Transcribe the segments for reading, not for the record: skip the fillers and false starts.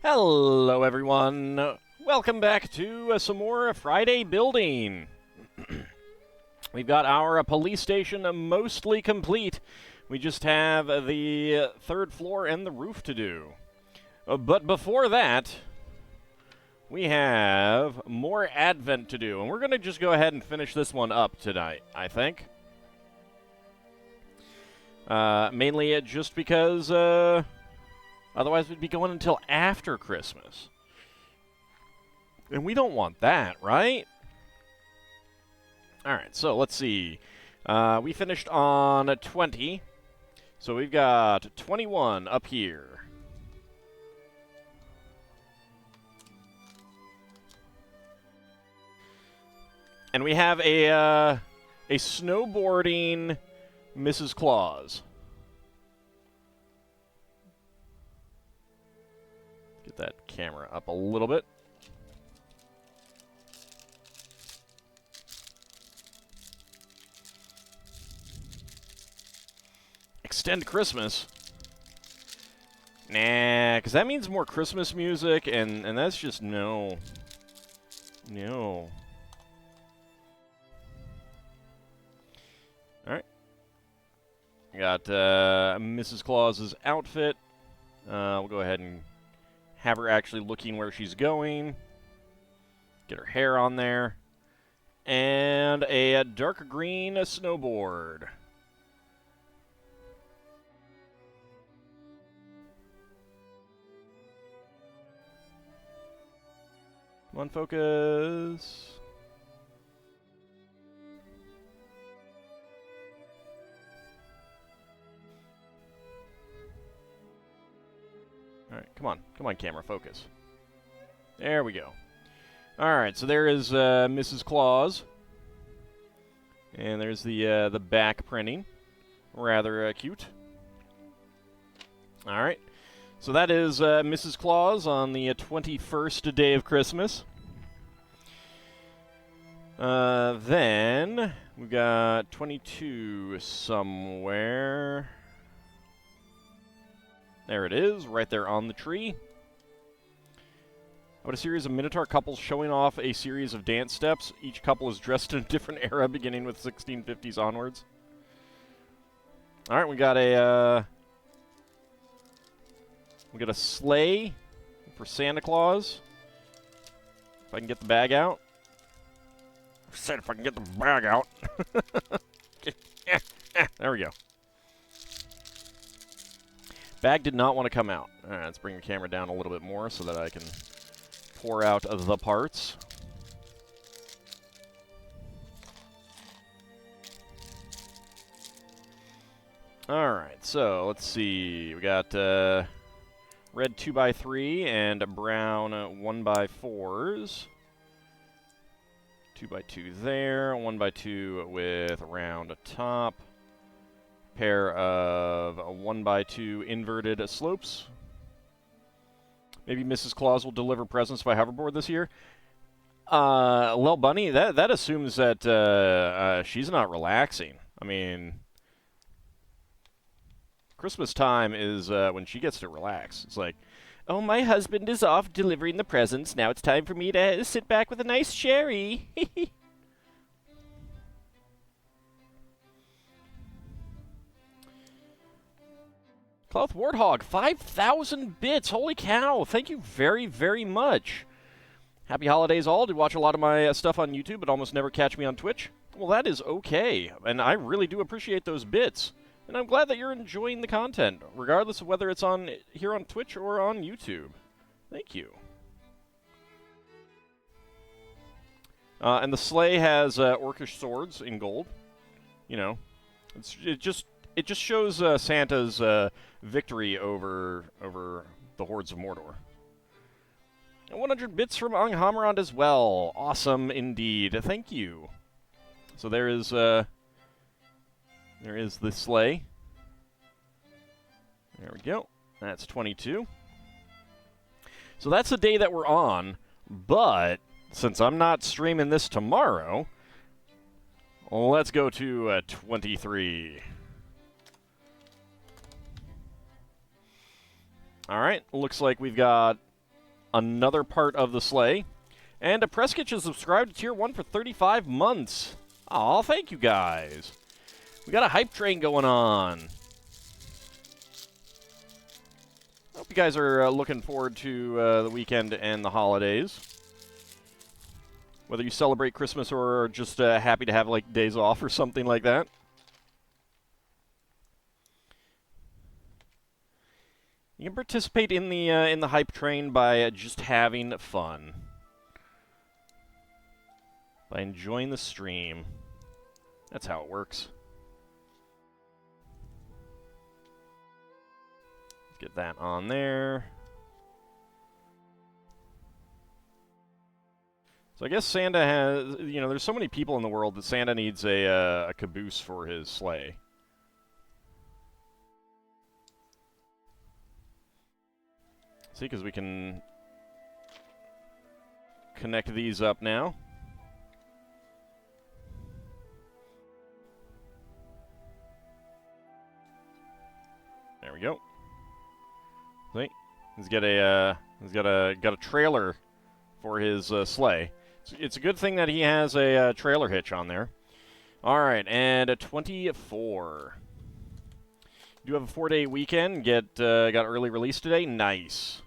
Hello, everyone. Welcome back to some more Friday building. We've got our police station mostly complete. We just have the third floor and the roof to do. But before that, we have more Advent to do. And we're going to just go ahead and finish this one up tonight, I think. Mainly just because... otherwise, we'd be going until after Christmas. And we don't want that, right? Alright, so let's see. We finished on 20. So we've got 21 up here. And we have a snowboarding Mrs. Claus. Get that camera up a little bit. Extend Christmas. Nah, because that means more Christmas music, and that's just no. No. Alright. Got Mrs. Claus's outfit. We'll go ahead and have her actually looking where she's going. Get her hair on there. And a dark green snowboard. Come on, focus. Alright, come on, camera, focus. There we go. Alright, so there is Mrs. Claus. And there's the back printing. Rather cute. Alright, so that is Mrs. Claus on the 21st day of Christmas. Then, we've got 22 somewhere. There it is, right there on the tree. What a series of Minotaur couples showing off a series of dance steps. Each couple is dressed in a different era, beginning with 1650s onwards. Alright, we got a sleigh for Santa Claus. If I can get the bag out. I said if I can get the bag out. There we go. Bag did not want to come out. Alright, let's bring the camera down a little bit more so that I can pour out the parts. Alright, so let's see. We got red 2x3 and brown 1x4s. 2x2 there, 1x2 with round top. Pair of 1x2 inverted slopes. Maybe Mrs. Claus will deliver presents by hoverboard this year. Lil Bunny, that assumes that she's not relaxing. I mean, Christmas time is when she gets to relax. It's like, oh, my husband is off delivering the presents. Now it's time for me to sit back with a nice sherry. Cloth Warthog, 5,000 bits. Holy cow. Thank you very, very much. Happy holidays all. Do watch a lot of my stuff on YouTube, but almost never catch me on Twitch. Well, that is okay. And I really do appreciate those bits. And I'm glad that you're enjoying the content, regardless of whether it's on here on Twitch or on YouTube. Thank you. And the sleigh has orcish swords in gold. You know, it just shows Santa's victory over the hordes of Mordor. And 100 bits from Anghamarand as well. Awesome indeed. Thank you. So there is the sleigh. There we go. That's 22. So that's the day that we're on, but since I'm not streaming this tomorrow, let's go to 23. All right, looks like we've got another part of the sleigh. And Preskich has subscribed to Tier 1 for 35 months. Aw, thank you guys. We got a hype train going on. I hope you guys are looking forward to the weekend and the holidays. Whether you celebrate Christmas or are just happy to have like days off or something like that. You can participate in the hype train by just having fun. By enjoying the stream. That's how it works. Let's get that on there. So I guess Santa has, you know, there's so many people in the world that Santa needs a caboose for his sleigh. See, because we can connect these up now. There we go. See, he's got a trailer for his sleigh. It's a good thing that he has a trailer hitch on there. All right, and a 24. You do have a 4-day weekend. Got early release today. Nice.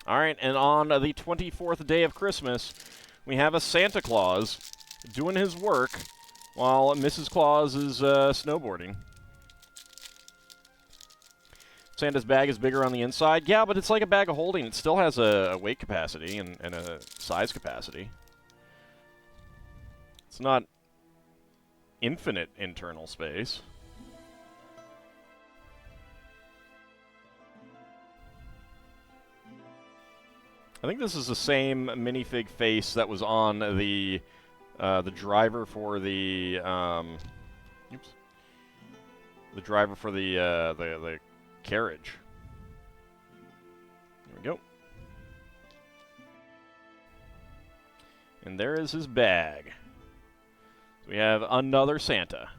All right, and on the 24th day of Christmas, we have a Santa Claus doing his work while Mrs. Claus is snowboarding. Santa's bag is bigger on the inside. Yeah, but it's like a bag of holding. It still has a weight capacity and a size capacity. It's not infinite internal space. I think this is the same minifig face that was on the driver for the the driver for the carriage. There we go. And there is his bag. So we have another Santa.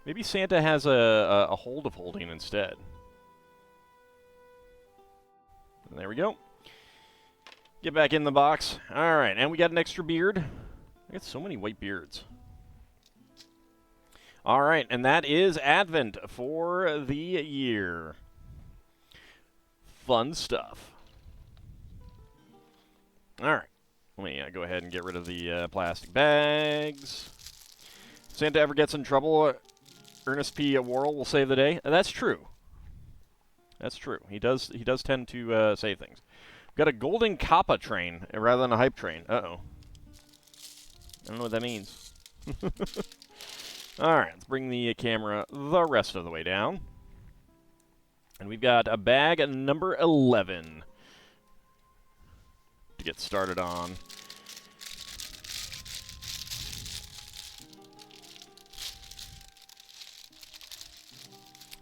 Maybe Santa has a hold of holding instead. And there we go. Get back in the box. All right, and we got an extra beard. I got so many white beards. All right, and that is Advent for the year. Fun stuff. All right, let me go ahead and get rid of the plastic bags. If Santa ever gets in trouble, Ernest P. Worrell will save the day. That's true. That's true. He does tend to save things. We've got a golden kappa train rather than a hype train. Uh-oh. I don't know what that means. All right, let's bring the camera the rest of the way down. And we've got a bag number 11 to get started on.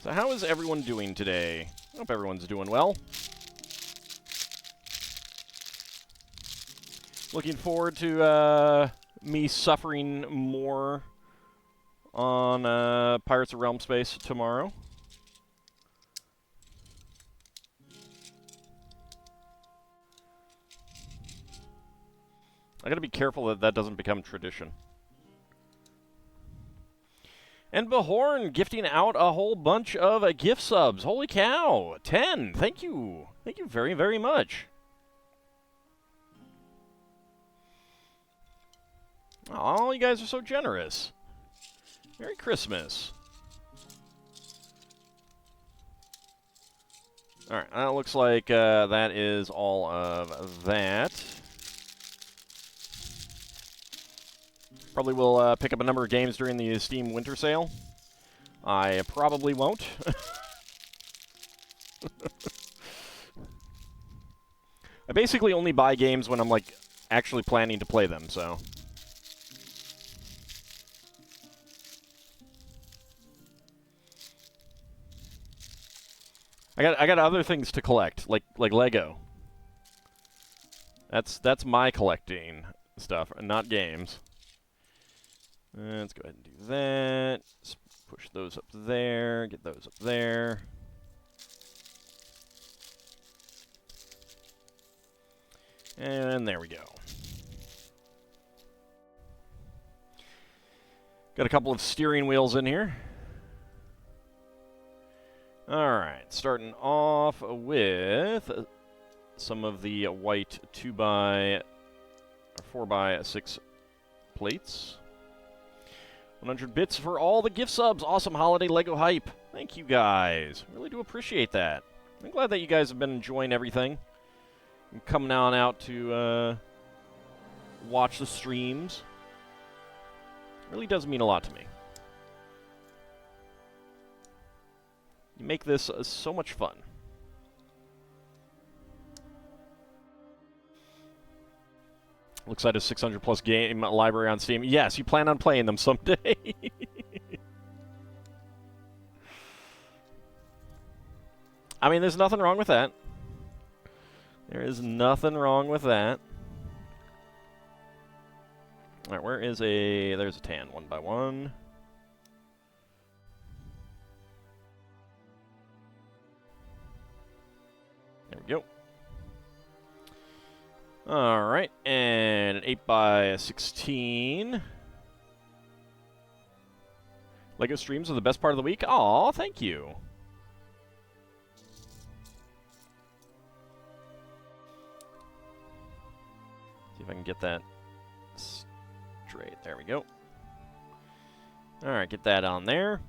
So how is everyone doing today? I hope everyone's doing well. Looking forward to me suffering more on Pirates of Realm Space tomorrow. I gotta be careful that that doesn't become tradition. And Bahorn gifting out a whole bunch of gift subs. Holy cow! 10! Thank you! Thank you very, very much. Oh, you guys are so generous. Merry Christmas. Alright, it looks like that is all of that. Probably will pick up a number of games during the Steam Winter Sale. I probably won't. I basically only buy games when I'm, like, actually planning to play them, so... I got other things to collect, like Lego. That's my collecting stuff, not games. Let's go ahead and do that. Let's push those up there, get those up there. And there we go. Got a couple of steering wheels in here. Alright, starting off with some of the white 4x6 plates. 100 bits for all the gift subs. Awesome holiday Lego hype. Thank you guys. Really do appreciate that. I'm glad that you guys have been enjoying everything. And coming on out to watch the streams. Really does mean a lot to me. You make this so much fun. Looks like a 600 plus game library on Steam. Yes, you plan on playing them someday. I mean, there's nothing wrong with that. There is nothing wrong with that. All right, there's a tan, 1x1. There we go. All right, and an 8x16. Lego streams are the best part of the week. Aw, thank you. See if I can get that straight. There we go. All right, get that on there.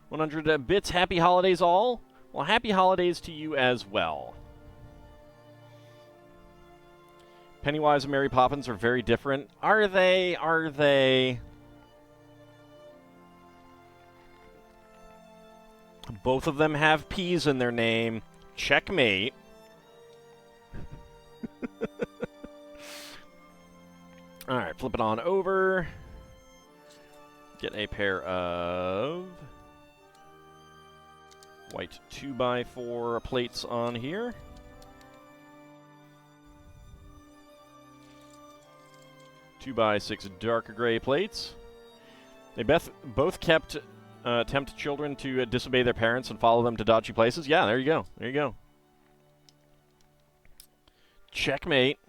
100 bits. Happy holidays, all. Well, happy holidays to you as well. Pennywise and Mary Poppins are very different. Are they? Are they? Both of them have P's in their name. Checkmate. All right, flip it on over. Get a pair of white 2x4 plates on here. Two by 6 dark gray plates. They both kept tempt children to disobey their parents and follow them to dodgy places. Yeah, there you go. There you go. Checkmate.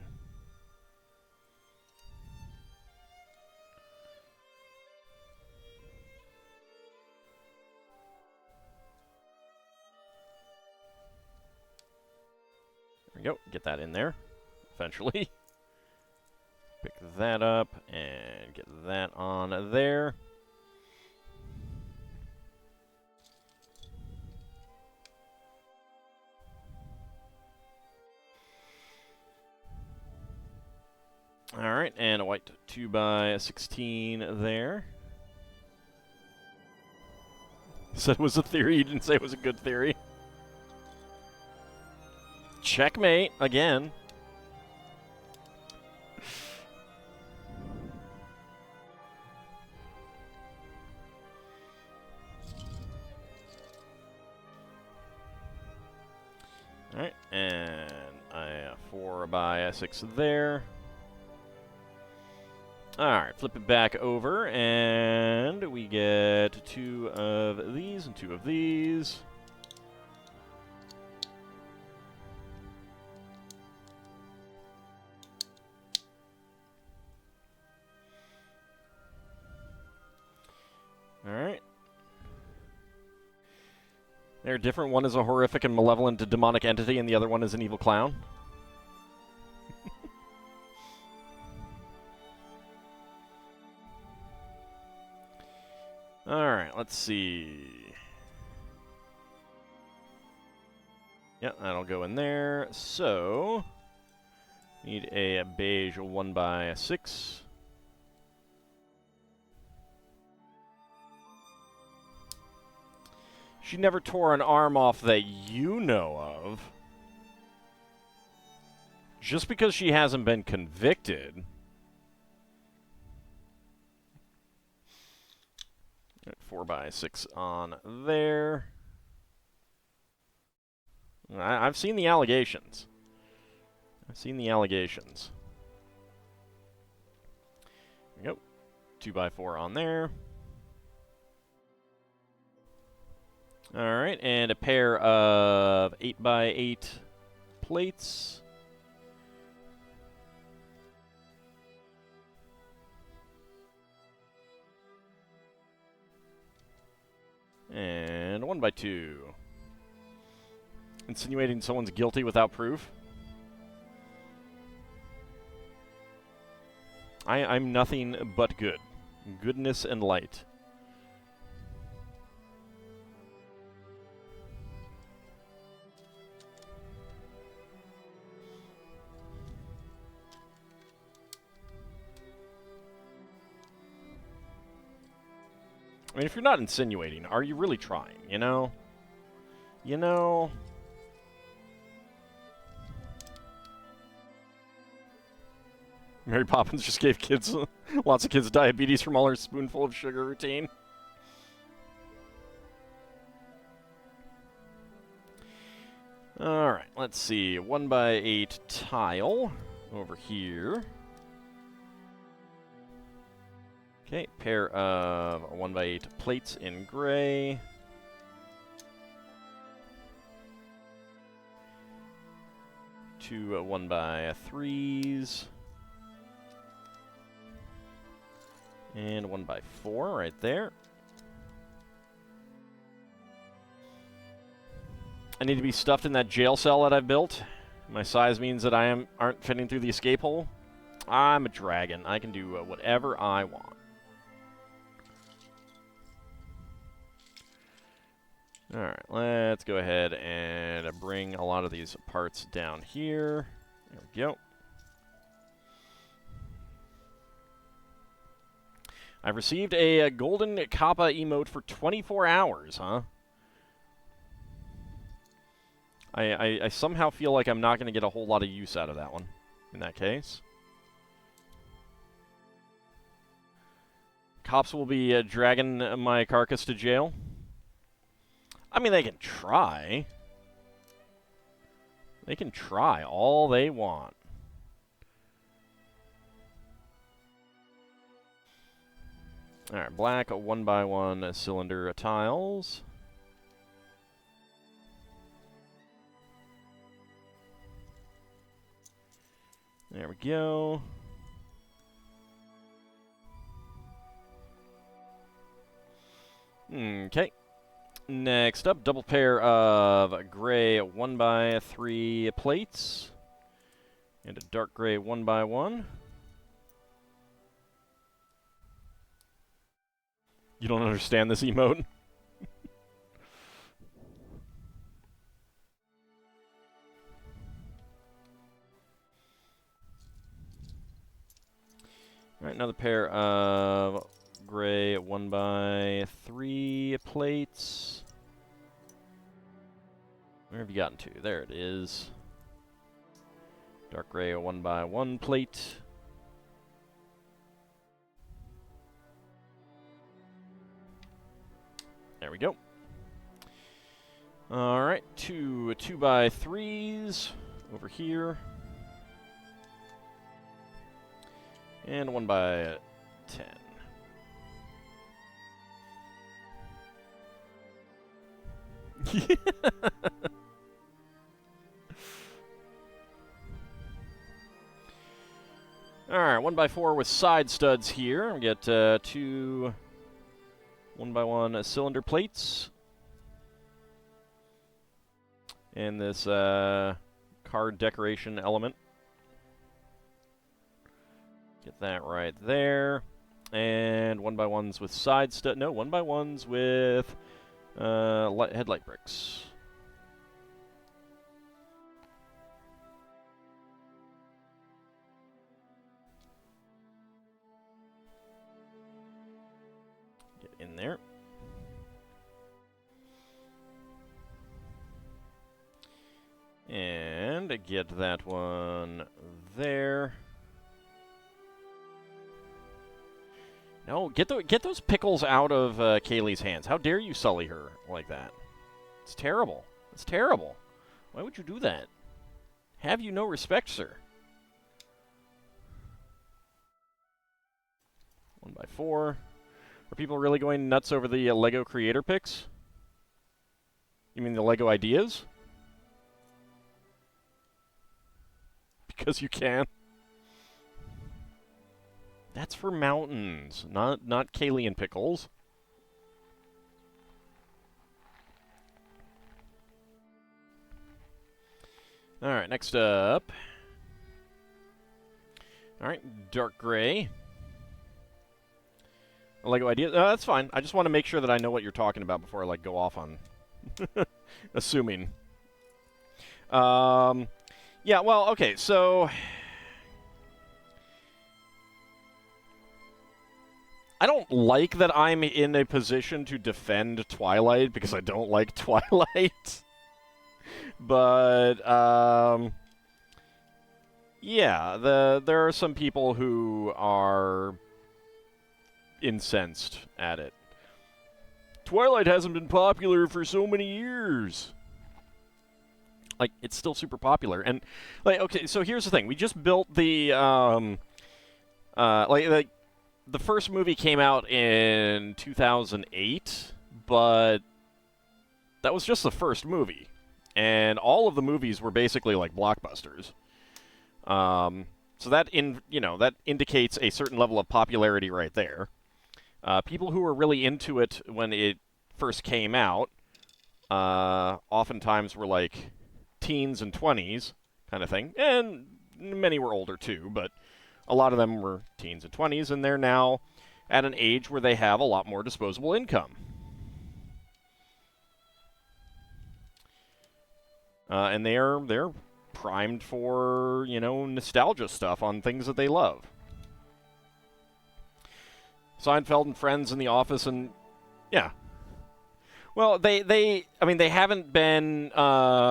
There we go. Get that in there eventually. Pick that up and get that on there. All right, and a white 2x16 there. Said it was a theory, you didn't say it was a good theory. Checkmate, again. Alright, and a 4x6 there. Alright, flip it back over, and we get 2 of these and 2 of these. Alright. They're different. One is a horrific and malevolent demonic entity, and the other one is an evil clown. Alright, let's see. Yep, that'll go in there. So, need a beige 1x6. She never tore an arm off that you know of. Just because she hasn't been convicted. 4x6 on there. I've seen the allegations. I've seen the allegations. There we go. 2x4 on there. Alright, and a pair of 8x8 plates. And 1x2. Insinuating someone's guilty without proof. I'm nothing but good. Goodness and light. I mean, if you're not insinuating, are you really trying, you know? You know... Mary Poppins just gave kids, lots of kids diabetes from all her spoonful of sugar routine. Alright, let's see. 1x8 tile over here. Okay, pair of 1x8 plates in gray. Two 1x3s. And 1x4 right there. I need to be stuffed in that jail cell that I've built. My size means that I aren't fitting through the escape hole. I'm a dragon. I can do whatever I want. Alright, let's go ahead and bring a lot of these parts down here. There we go. I've received a golden Kappa emote for 24 hours, huh? I somehow feel like I'm not going to get a whole lot of use out of that one, in that case. Cops will be dragging my carcass to jail. I mean, they can try. They can try all they want. Alright, black 1x1 cylinder tiles. There we go. Okay. Next up, double pair of gray 1x3 plates. And a dark gray 1x1. You don't understand this emote? Alright, another pair of gray 1x3 plates. Where have you gotten to? There it is. Dark gray 1x1 plate. There we go. Alright, two 2x3s over here. And 1x10. Alright, 1x4 with side studs here. We get two 1x1 cylinder plates. And this card decoration element. Get that right there. And 1x1s with side stud. No, 1x1s with headlight bricks. Get in there. And get that one there. No, get those pickles out of Kaylee's hands. How dare you sully her like that? It's terrible. It's terrible. Why would you do that? Have you no respect, sir? 1 by 4. Are people really going nuts over the Lego creator picks? You mean the Lego ideas? Because you can. That's for mountains, not Kaylee and pickles. All right, next up. All right, dark gray. A Lego idea. That's fine. I just want to make sure that I know what you're talking about before I like go off on assuming. Yeah. Well, okay. So I don't like that I'm in a position to defend Twilight because I don't like Twilight. But yeah, there are some people who are incensed at it. Twilight hasn't been popular for so many years. Like, it's still super popular. And, like, okay, so here's the thing. We just built the, the first movie came out in 2008, but that was just the first movie. And all of the movies were basically, like, blockbusters. So that, that indicates a certain level of popularity right there. People who were really into it when it first came out oftentimes were like teens and 20s kind of thing. And many were older too, but a lot of them were teens and 20s, and they're now at an age where they have a lot more disposable income. And they're primed for, nostalgia stuff on things that they love. Seinfeld and Friends and The Office and, yeah. Well, they haven't been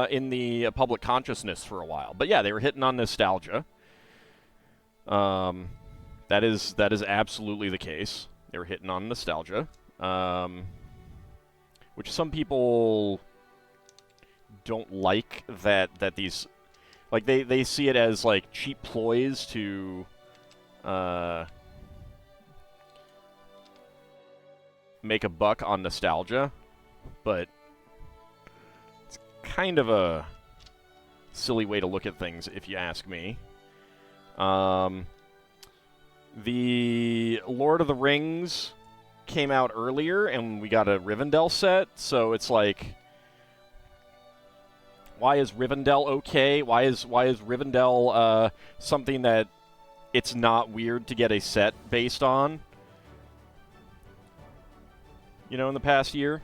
in the public consciousness for a while. But yeah, they were hitting on nostalgia. That is absolutely the case. They were hitting on nostalgia. Which some people don't like that these... Like, they see it as, like, cheap ploys to... make a buck on nostalgia, but it's kind of a silly way to look at things, if you ask me. The Lord of the Rings came out earlier, and we got a Rivendell set, so it's like, why is Rivendell okay? Why is Rivendell something that it's not weird to get a set based on? In the past year?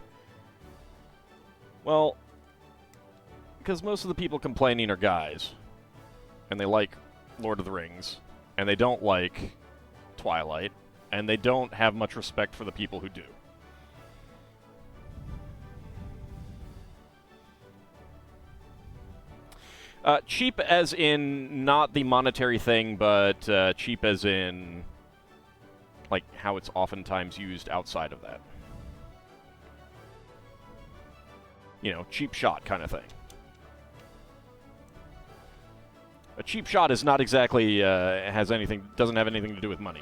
Well, because most of the people complaining are guys. And they like Lord of the Rings. And they don't like Twilight. And they don't have much respect for the people who do. Cheap as in not the monetary thing, but cheap as in like how it's oftentimes used outside of that. Cheap shot kind of thing. A cheap shot is not exactly doesn't have anything to do with money.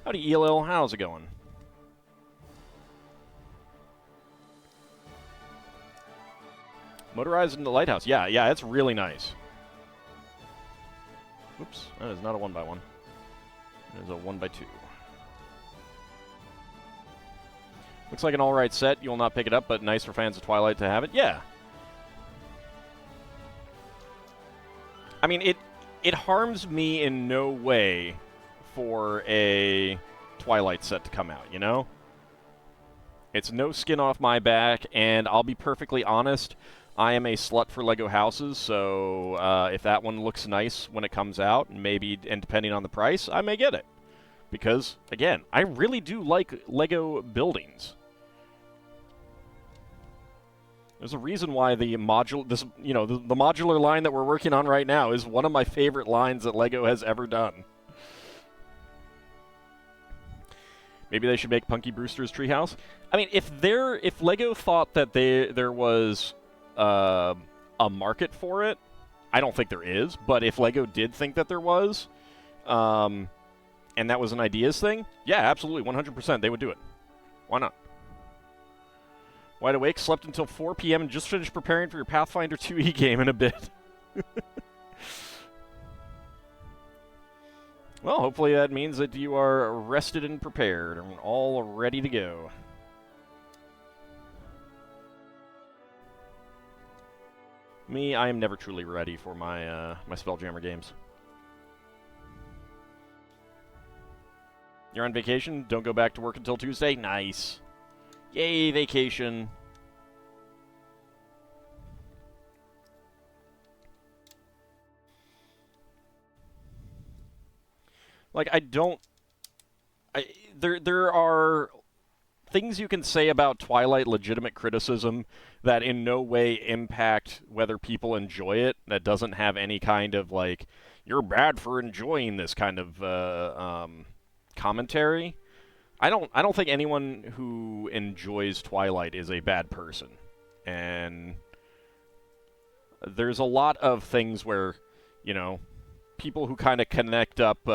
Howdy, ELL. How's it going? Motorized in the lighthouse. Yeah, it's really nice. Oops, that is not a 1x1. It is a 1x2. Looks like an alright set. You will not pick it up, but nice for fans of Twilight to have it. Yeah. I mean, it harms me in no way for a Twilight set to come out, It's no skin off my back, and I'll be perfectly honest, I am a slut for Lego houses, so if that one looks nice when it comes out, and depending on the price, I may get it. Because, again, I really do like Lego buildings. There's a reason why the modular line that we're working on right now is one of my favorite lines that Lego has ever done. Maybe they should make Punky Brewster's Treehouse. I mean, if Lego thought that there was a market for it, I don't think there is, but if LEGO did think that there was, and that was an ideas thing, yeah, absolutely, 100%, they would do it. Why not? Wide awake, slept until 4 p.m. and just finished preparing for your Pathfinder 2e game in a bit. Well, hopefully that means that you are rested and prepared and all ready to go. Me, I am never truly ready for my my Spelljammer games. You're on vacation? Don't go back to work until Tuesday? Nice. Yay, vacation. Like, there are things you can say about Twilight, legitimate criticism, that in no way impact whether people enjoy it. That doesn't have any kind of, like, you're bad for enjoying this kind of commentary. I don't think anyone who enjoys Twilight is a bad person. And there's a lot of things where, you know, people who kind of connect up, you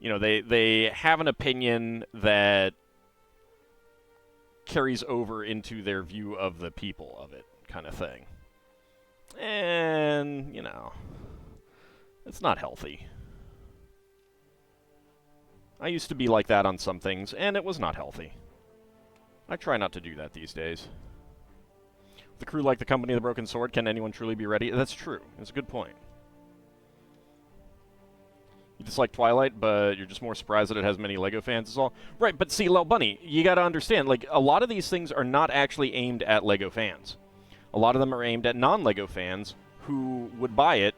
know, they have an opinion that carries over into their view of the people of it, kind of thing. And, you know, it's not healthy. I used to be like that on some things, and it was not healthy. I try not to do that these days. The crew like the Company of the Broken Sword, can anyone truly be ready? That's true. That's a good point. You dislike Twilight, but you're just more surprised that it has many LEGO fans is all. Right, but see, Lil Bunny, you gotta understand, like, a lot of these things are not actually aimed at LEGO fans. A lot of them are aimed at non-LEGO fans who would buy it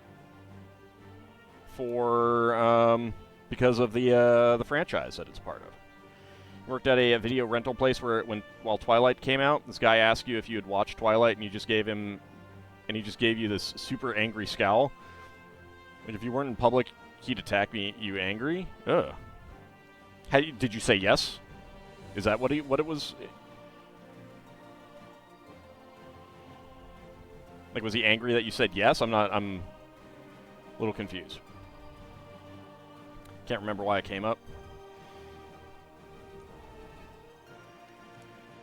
for, because of the franchise that it's part of. Worked at a video rental place while Twilight came out. This guy asked you if you had watched Twilight, and you just gave him, and he just gave you this super angry scowl. Like, if you weren't in public, he'd attack you angry. Ugh. Did you say yes? Is that what it was? Like, was he angry that you said yes? I'm a little confused. Can't remember why it came up.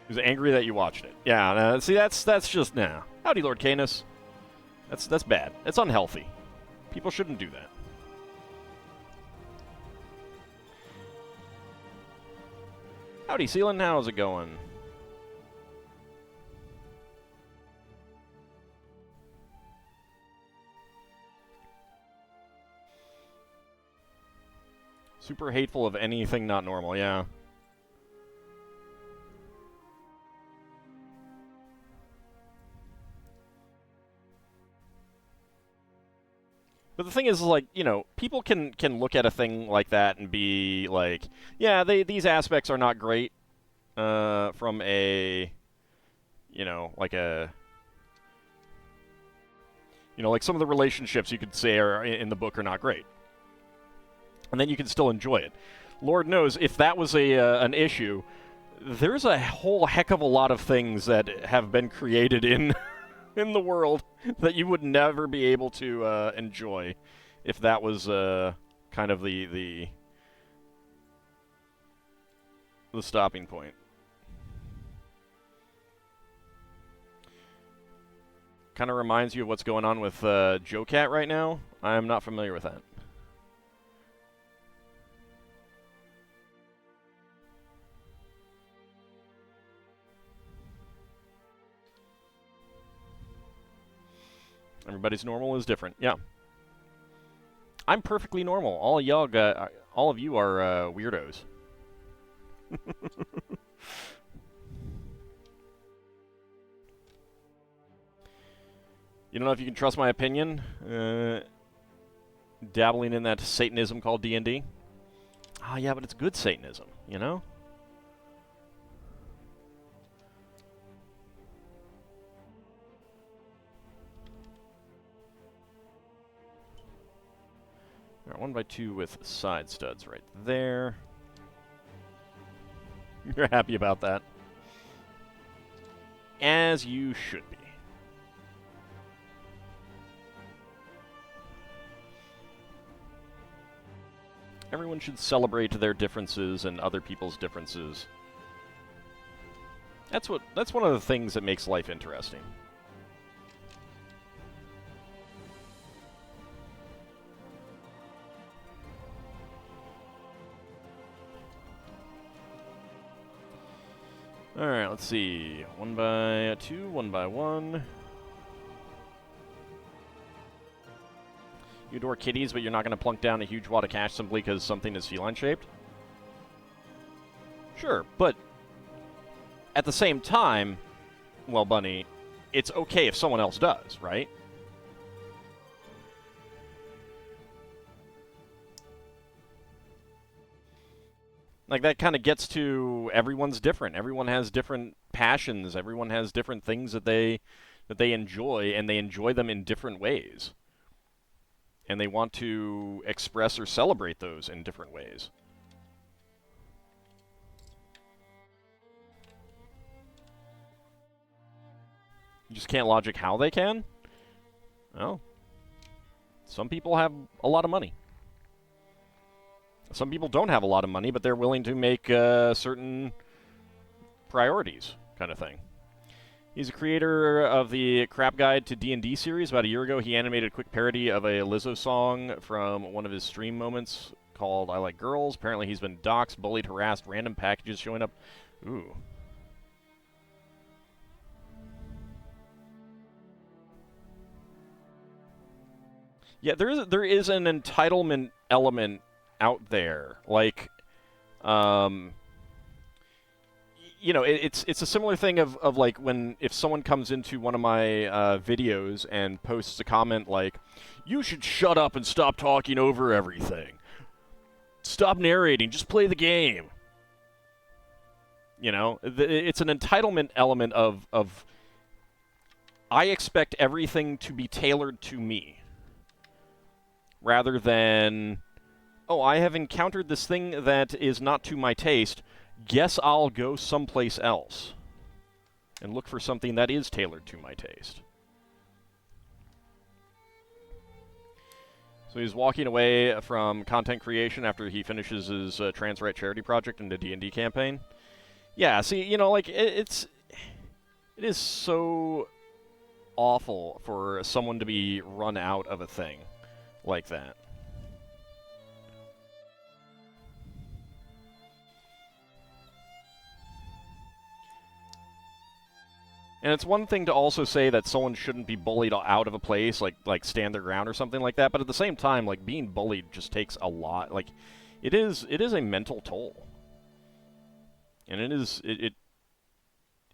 He was angry that you watched it. Yeah, see, that's just, nah. Howdy, Lord Canis. That's bad. It's unhealthy. People shouldn't do that. Howdy, Sealan. How's it going? Super hateful of anything not normal, yeah. But the thing is, like, you know, people can look at a thing like that and be like, yeah, these aspects are not great from a, you know, like a, you know, like some of the relationships you could say are in the book are not great. And then you can still enjoy it. Lord knows, if that was an issue, there's a whole heck of a lot of things that have been created in in the world that you would never be able to enjoy if that was kind of the stopping point. Kind of reminds you of what's going on with Joe Cat right now. I'm not familiar with that. Everybody's normal is different. Yeah. I'm perfectly normal. All of you are weirdos. You don't know if you can trust my opinion? Dabbling in that Satanism called D&D? Ah, yeah, but it's good Satanism, you know? Alright, 1x2 with side studs right there. You're happy about that. As you should be. Everyone should celebrate their differences and other people's differences. That's one of the things that makes life interesting. Alright, let's see. 1 by 2, 1 by 1. You adore kitties, but you're not going to plunk down a huge wad of cash simply because something is feline-shaped? Sure, but at the same time, well, Bunny, it's okay if someone else does, right? Like, that kind of gets to everyone's different. Everyone has different passions. Everyone has different things that they enjoy, and they enjoy them in different ways. And they want to express or celebrate those in different ways. You just can't logic how they can? Well, some people have a lot of money. Some people don't have a lot of money, but they're willing to make certain priorities, kind of thing. He's a creator of the Crap Guide to D&D series. About a year ago, he animated a quick parody of a Lizzo song from one of his stream moments called I Like Girls. Apparently he's been doxxed, bullied, harassed, random packages showing up. Ooh. Yeah, there is an entitlement element out there. Like, you know, it's a similar thing of like if someone comes into one of my videos and posts a comment like, "You should shut up and stop talking over everything. Stop narrating, just play the game." You know, it's an entitlement element of I expect everything to be tailored to me. Rather than, oh, I have encountered this thing that is not to my taste. Guess I'll go someplace else and look for something that is tailored to my taste. So he's walking away from content creation after he finishes his trans right charity project and the D&D campaign. Yeah, see, you know, like, it is so awful for someone to be run out of a thing like that. And it's one thing to also say that someone shouldn't be bullied out of a place, like stand their ground or something like that, but at the same time, like, being bullied just takes a lot. Like, it is a mental toll. And it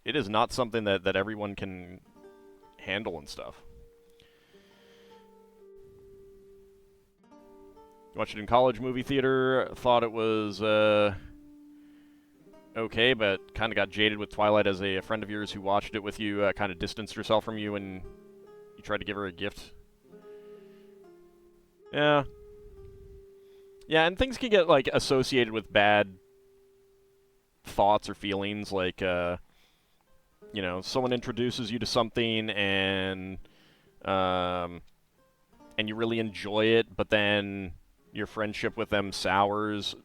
is not something that everyone can handle and stuff. Watched it in college movie theater, thought it was okay, but kind of got jaded with Twilight as a friend of yours who watched it with you kind of distanced herself from you and you tried to give her a gift. Yeah. Yeah, and things can get, like, associated with bad thoughts or feelings, like, you know, someone introduces you to something and you really enjoy it, but then your friendship with them sours,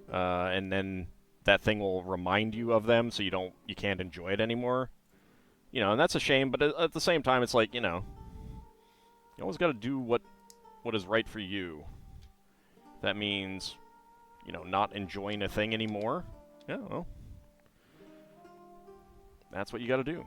and then that thing will remind you of them, so you can't enjoy it anymore. You know, and that's a shame, but at the same time, it's like, you know, you always got to do what is right for you. That means, you know, not enjoying a thing anymore. Yeah, well, that's what you got to do.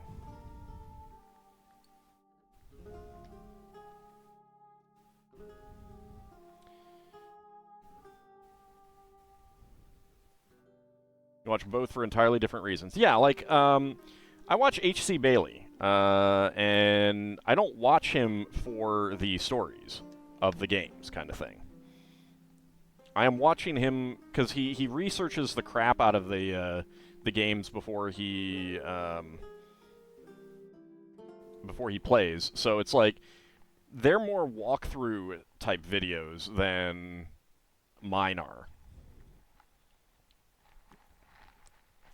You watch both for entirely different reasons. Yeah, like, I watch H.C. Bailey, and I don't watch him for the stories of the games, kind of thing. I am watching him because he researches the crap out of the games before he plays. So it's like they're more walkthrough type videos than mine are.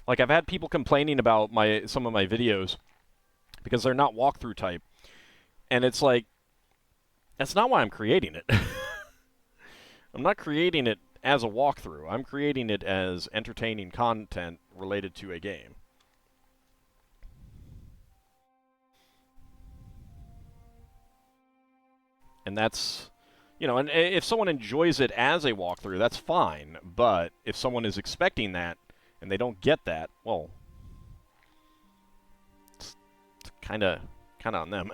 Like, I've had people complaining about some of my videos because they're not walkthrough type. And it's like, that's not why I'm creating it. I'm not creating it as a walkthrough. I'm creating it as entertaining content related to a game. And that's, you know, and if someone enjoys it as a walkthrough, that's fine. But if someone is expecting that and they don't get that, well, it's kind of on them.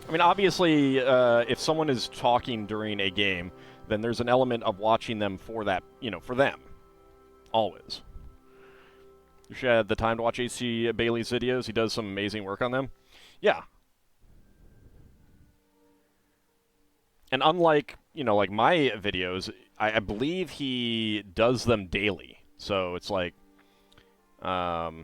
I mean, obviously, if someone is talking during a game, then there's an element of watching them for that, you know, for them. Always. You should have the time to watch H.C. Bailey's videos. He does some amazing work on them. Yeah. And unlike, you know, like my videos, I believe he does them daily. So it's like, the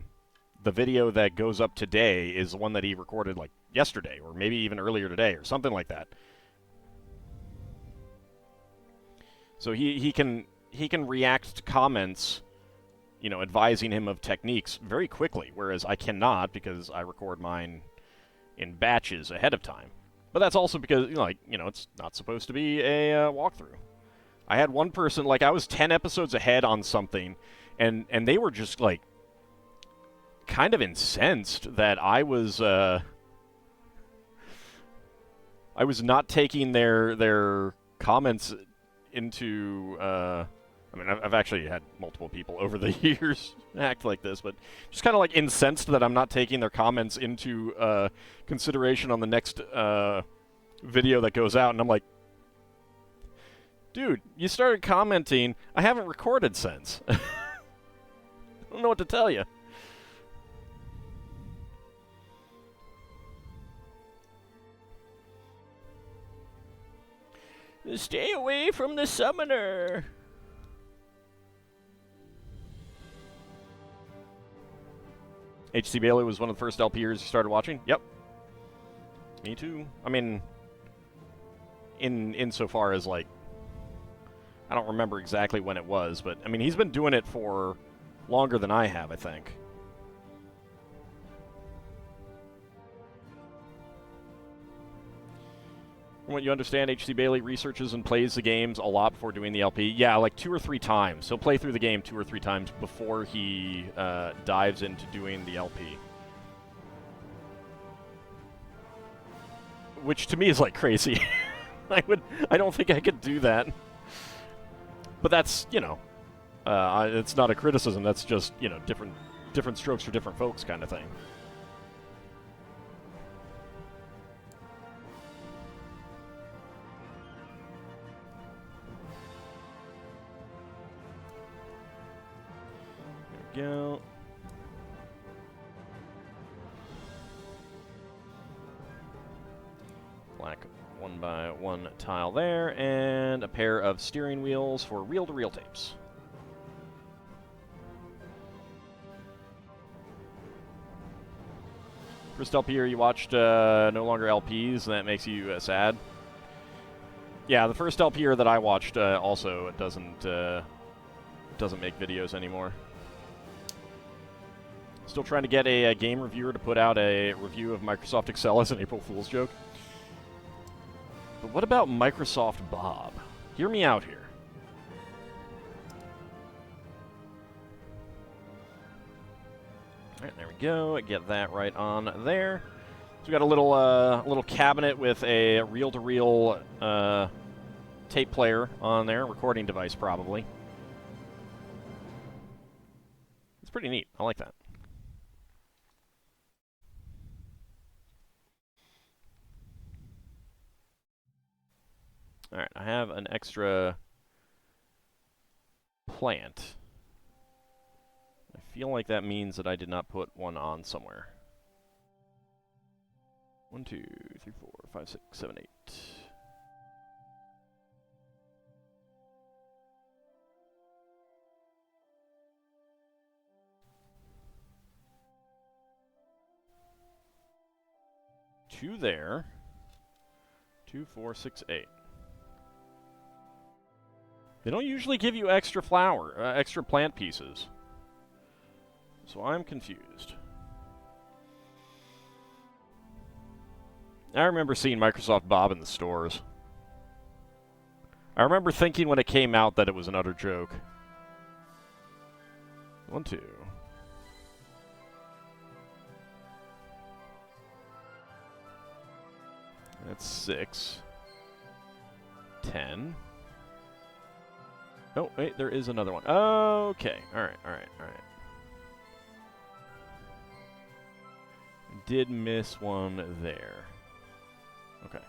video that goes up today is the one that he recorded, like, yesterday, or maybe even earlier today, or something like that. So he can react to comments, you know, advising him of techniques very quickly, whereas I cannot because I record mine in batches ahead of time. But that's also because, you know, like, you know, it's not supposed to be a walkthrough. I had one person, like, I was 10 episodes ahead on something, and they were just, like, kind of incensed that I was not taking their comments into, I mean, I've actually had multiple people over the years act like this, but just kind of like incensed that I'm not taking their comments into consideration on the next video that goes out, and I'm like, dude, you started commenting, I haven't recorded since. I don't know what to tell you. Stay away from the summoner. H.C. Bailey was one of the first LPers you started watching? Yep. Me too. I mean, insofar as, like, I don't remember exactly when it was, but, I mean, he's been doing it for longer than I have, I think. From what you understand, H.C. Bailey researches and plays the games a lot before doing the LP. Yeah, like 2 or 3 times. He'll play through the game 2 or 3 times before he dives into doing the LP. Which to me is like crazy. I don't think I could do that. But that's, you know, it's not a criticism. That's just, you know, different strokes for different folks kind of thing. Go. Black 1x1 tile there, and a pair of steering wheels for reel-to-reel tapes. First LP you watched no longer LPs, and that makes you sad. Yeah, the first LP that I watched also doesn't make videos anymore. Still trying to get a game reviewer to put out a review of Microsoft Excel as an April Fool's joke. But what about Microsoft Bob? Hear me out here. Alright, there we go. Get that right on there. So we got a little cabinet with a reel-to-reel tape player on there, recording device probably. It's pretty neat. I like that. Alright, I have an extra plant. I feel like that means that I did not put one on somewhere. 1, 2, 3, 4, 5, 6, 7, 8. Two there. 2, 4, 6, 8. They don't usually give you extra extra plant pieces. So I'm confused. I remember seeing Microsoft Bob in the stores. I remember thinking when it came out that it was an utter joke. 1, 2. That's 6. 10. Oh, wait, there is another one. Okay. Alright. Did miss one there. Okay.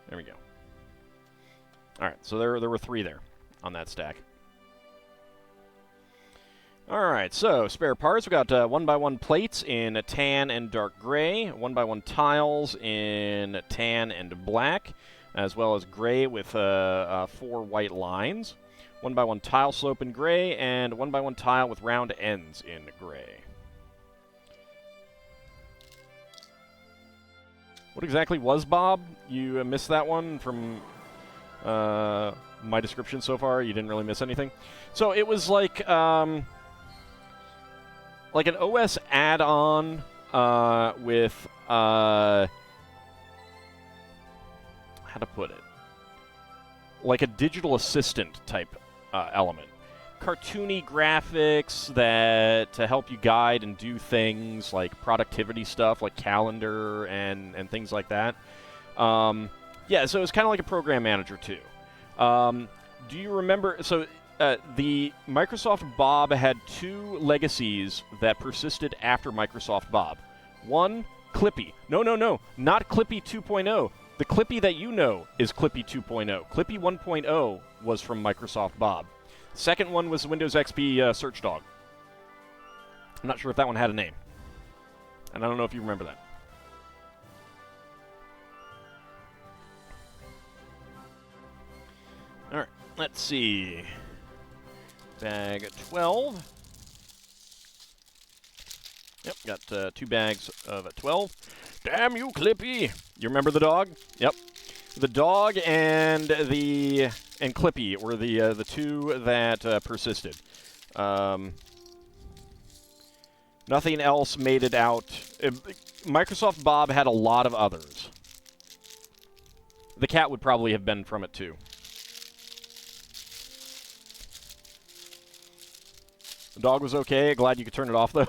There we go. Alright, so there were 3 there on that stack. Alright, so spare parts. We got 1x1 plates in tan and dark gray, 1x1 tiles in tan and black, as well as gray with 4 white lines, 1x1 tile slope in gray, and 1x1 tile with round ends in gray. What exactly was Bob? You missed that one from my description so far. You didn't really miss anything. So it was like an OS add-on with how to put it? Like a digital assistant type element. Cartoony graphics that to help you guide and do things like productivity stuff, like calendar and things like that. Yeah, so it's kind of like a program manager too. Do you remember? So the Microsoft Bob had 2 legacies that persisted after Microsoft Bob. One, Clippy. No, not Clippy 2.0. The Clippy that you know is Clippy 2.0. Clippy 1.0 was from Microsoft Bob. Second one was Windows XP Search Dog. I'm not sure if that one had a name. And I don't know if you remember that. Alright, let's see. Bag 12. Yep, got 2 bags of 12. Damn you, Clippy! You remember the dog? Yep. The dog and Clippy were the 2 that persisted. Nothing else made it out. Microsoft Bob had a lot of others. The cat would probably have been from it too. The dog was okay. Glad you could turn it off though.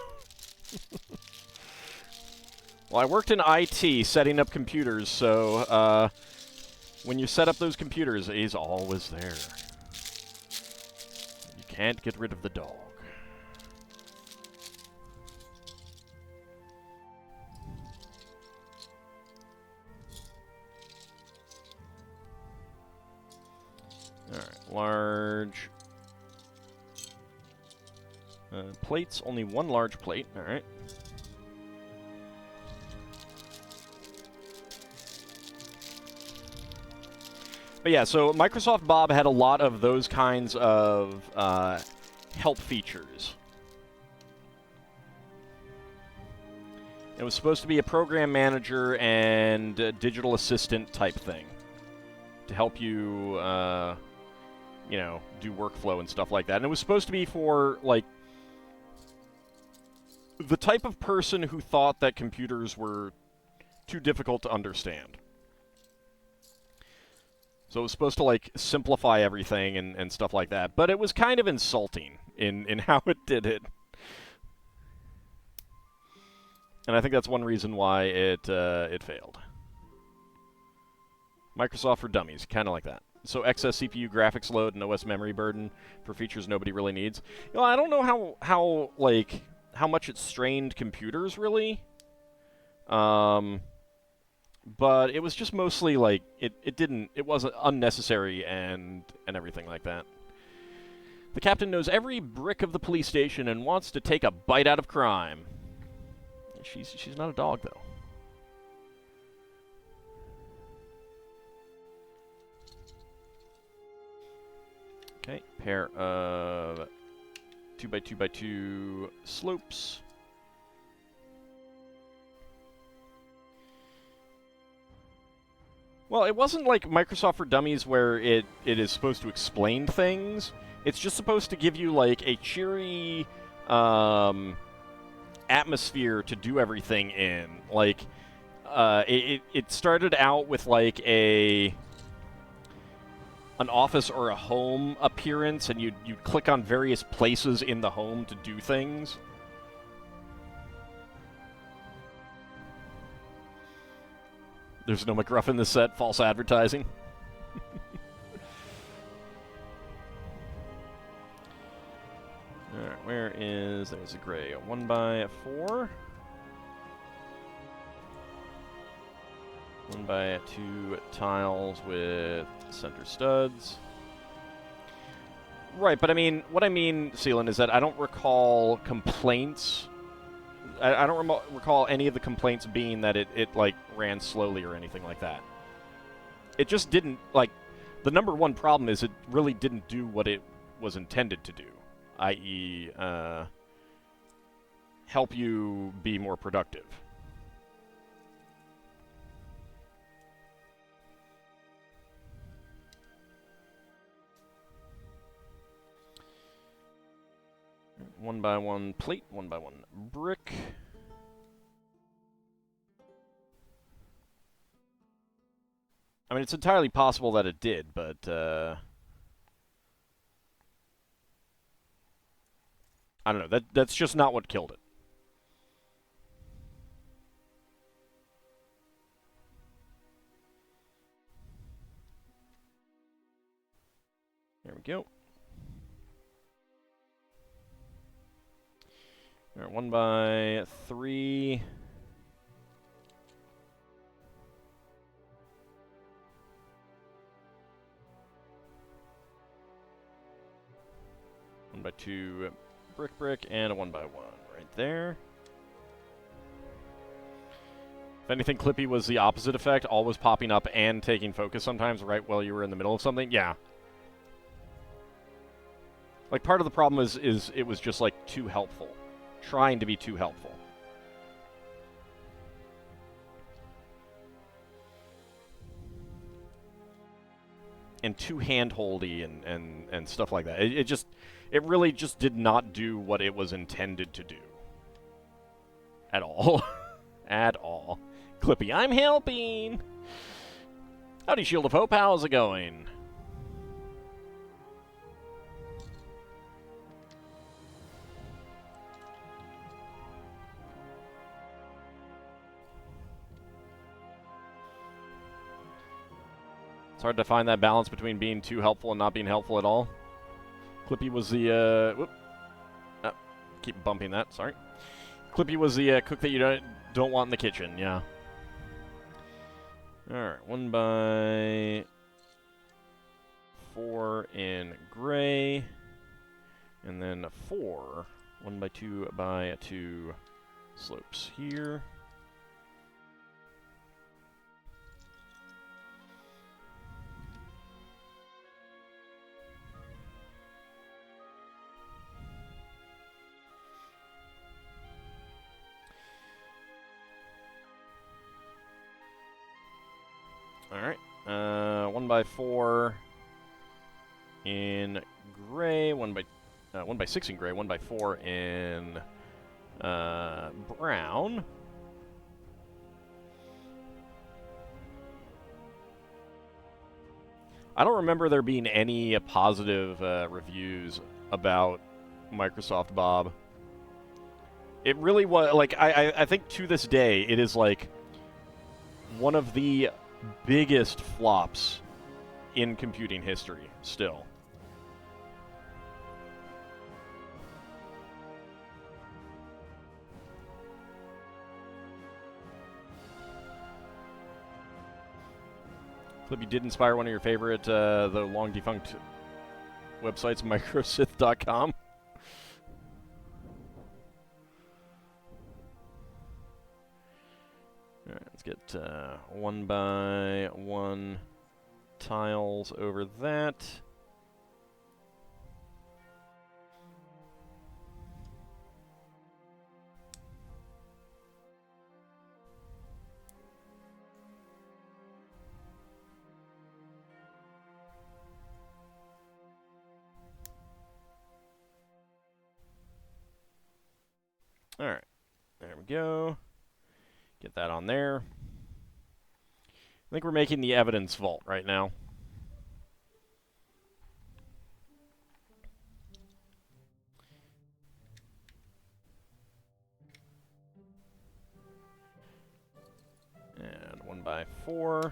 Well, I worked in IT setting up computers, so when you set up those computers, he's always there. You can't get rid of the dog. Alright, large plates, only 1 large plate, alright. But yeah, so Microsoft Bob had a lot of those kinds of help features. It was supposed to be a program manager and a digital assistant type thing to help you, you know, do workflow and stuff like that. And it was supposed to be for, like, the type of person who thought that computers were too difficult to understand. So it was supposed to, like, simplify everything and stuff like that. But it was kind of insulting in how it did it. And I think that's one reason why it failed. Microsoft for Dummies, kind of like that. So excess CPU graphics load and OS memory burden for features nobody really needs. You know, I don't know how much it strained computers, really. But it was just mostly, like, it wasn't unnecessary and everything like that. The captain knows every brick of the police station and wants to take a bite out of crime. She's not a dog, though. Okay, pair of 2x2x2 slopes. Well, it wasn't like Microsoft for Dummies where it is supposed to explain things. It's just supposed to give you, like, a cheery atmosphere to do everything in. Like, it started out with, like, an office or a home appearance, and you'd click on various places in the home to do things. There's no McGruff in this set. False advertising. Alright, where is... There's a gray. 1x4. 1x2 tiles with center studs. Right, but I mean, what I mean, Seelan, is that I don't recall complaints... I don't recall any of the complaints being that it like, ran slowly or anything like that. It just didn't, like... The number one problem is it really didn't do what it was intended to do, i.e., help you be more productive. One by one plate, 1x1 brick. I mean, it's entirely possible that it did, but, I don't know. That's just not what killed it. There we go. All right, 1x3. One by two brick, and a 1x1 right there. If anything, Clippy was the opposite effect, always popping up and taking focus sometimes right while you were in the middle of something. Yeah. Like, part of the problem is it was just, like, too helpful. Trying to be too helpful. And too hand-holdy and stuff like that. It really just did not do what it was intended to do. At all. At all. Clippy, I'm helping! Howdy, Shield of Hope, how's it going? It's hard to find that balance between being too helpful and not being helpful at all. Clippy was the, whoop. Oh, keep bumping that, sorry. Clippy was the cook that you don't want in the kitchen, yeah. Alright, 1x4 in gray. And then 1x2 slopes here. Alright, 1x4 in gray, 1x6 in gray, 1x4 in brown. I don't remember there being any positive reviews about Microsoft Bob. It really was, like, I think to this day, it is, like, one of the biggest flops in computing history, still. Clippy did inspire one of your favorite, the long-defunct websites, microsith.com. Alright, let's get 1x1 tiles over that. Alright, there we go. Get that on there. I think we're making the evidence vault right now. And 1x4.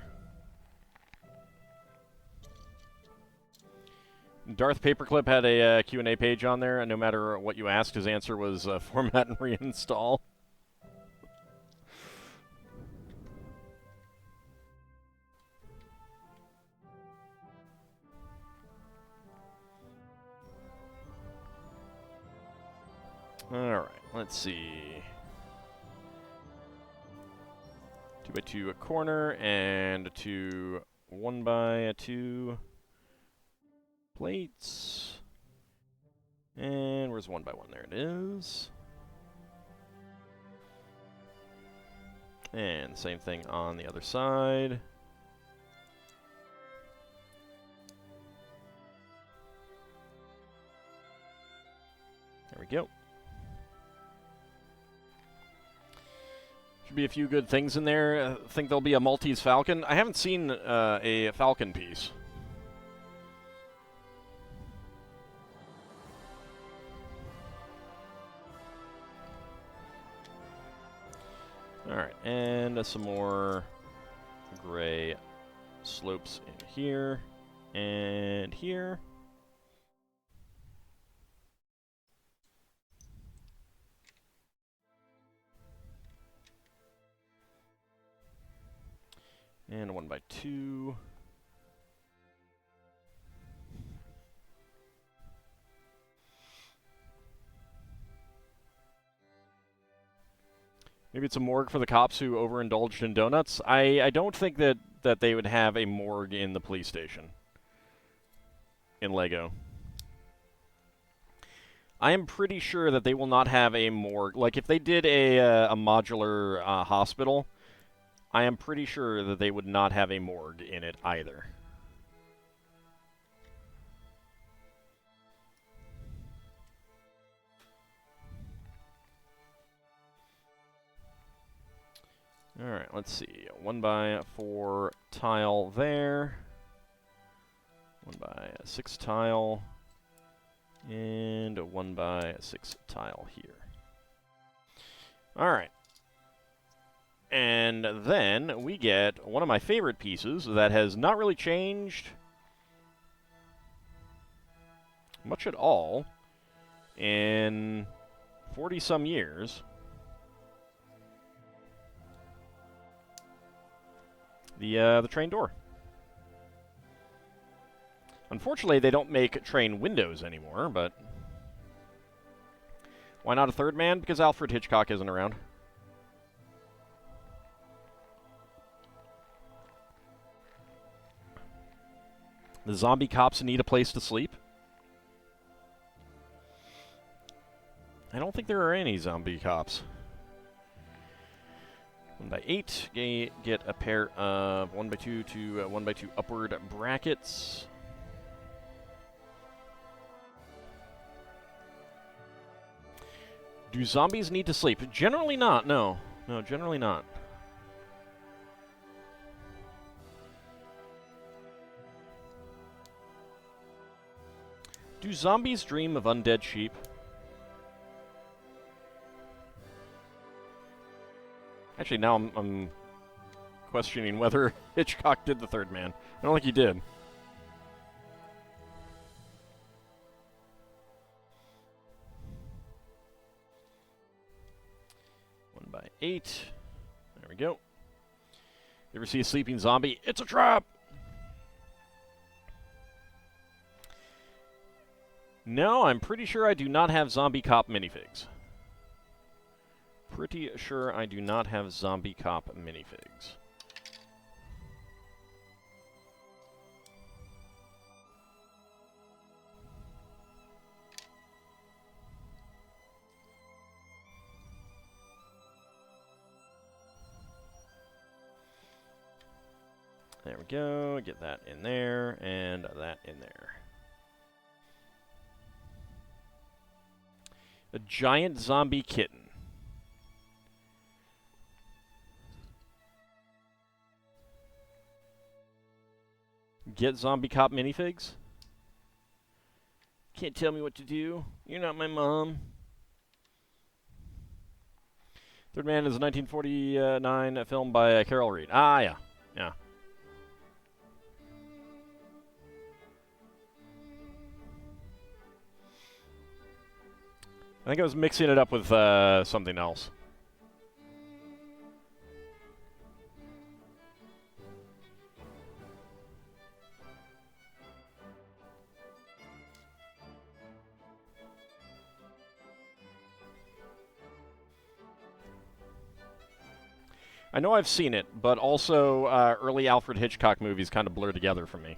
Darth Paperclip had a Q&A page on there, and no matter what you asked, his answer was format and reinstall. Alright, let's see. 2x2 a corner, and 2 1x2 plates. And where's 1x1? There it is. And same thing on the other side. There we go. Should be a few good things in there. I think there'll be a Maltese Falcon. I haven't seen a Falcon piece. Alright, and some more gray slopes in here and here. And 1x2. Maybe it's a morgue for the cops who overindulged in donuts. I don't think that they would have a morgue in the police station in LEGO. I am pretty sure that they will not have a morgue. Like, if they did a modular hospital, I am pretty sure that they would not have a morgue in it either. Alright, let's see. 1x4 tile there. 1x6 tile. And a 1x6 tile here. Alright. And then we get one of my favorite pieces that has not really changed much at all in 40-some years. The train door. Unfortunately, they don't make train windows anymore, but why not a third man? Because Alfred Hitchcock isn't around. The zombie cops need a place to sleep. I don't think there are any zombie cops. 1x8, get a pair of 1x2 to 1x2 upward brackets. Do zombies need to sleep? Generally not, no. No, generally not. Do zombies dream of undead sheep? Actually, now I'm questioning whether Hitchcock did the third man. I don't think he did. One by 8. There we go. You ever see a sleeping zombie? It's a trap! No, I'm pretty sure I do not have zombie cop minifigs. Pretty sure I do not have zombie cop minifigs. There we go. Get that in there and that in there. A giant zombie kitten. get zombie cop minifigs? Can't tell me what to do. You're not my mom. Third Man is a 1949 film by Carol Reed. Ah, yeah. Yeah. I think I was mixing it up with something else. I know I've seen it, but also early Alfred Hitchcock movies kind of blur together for me.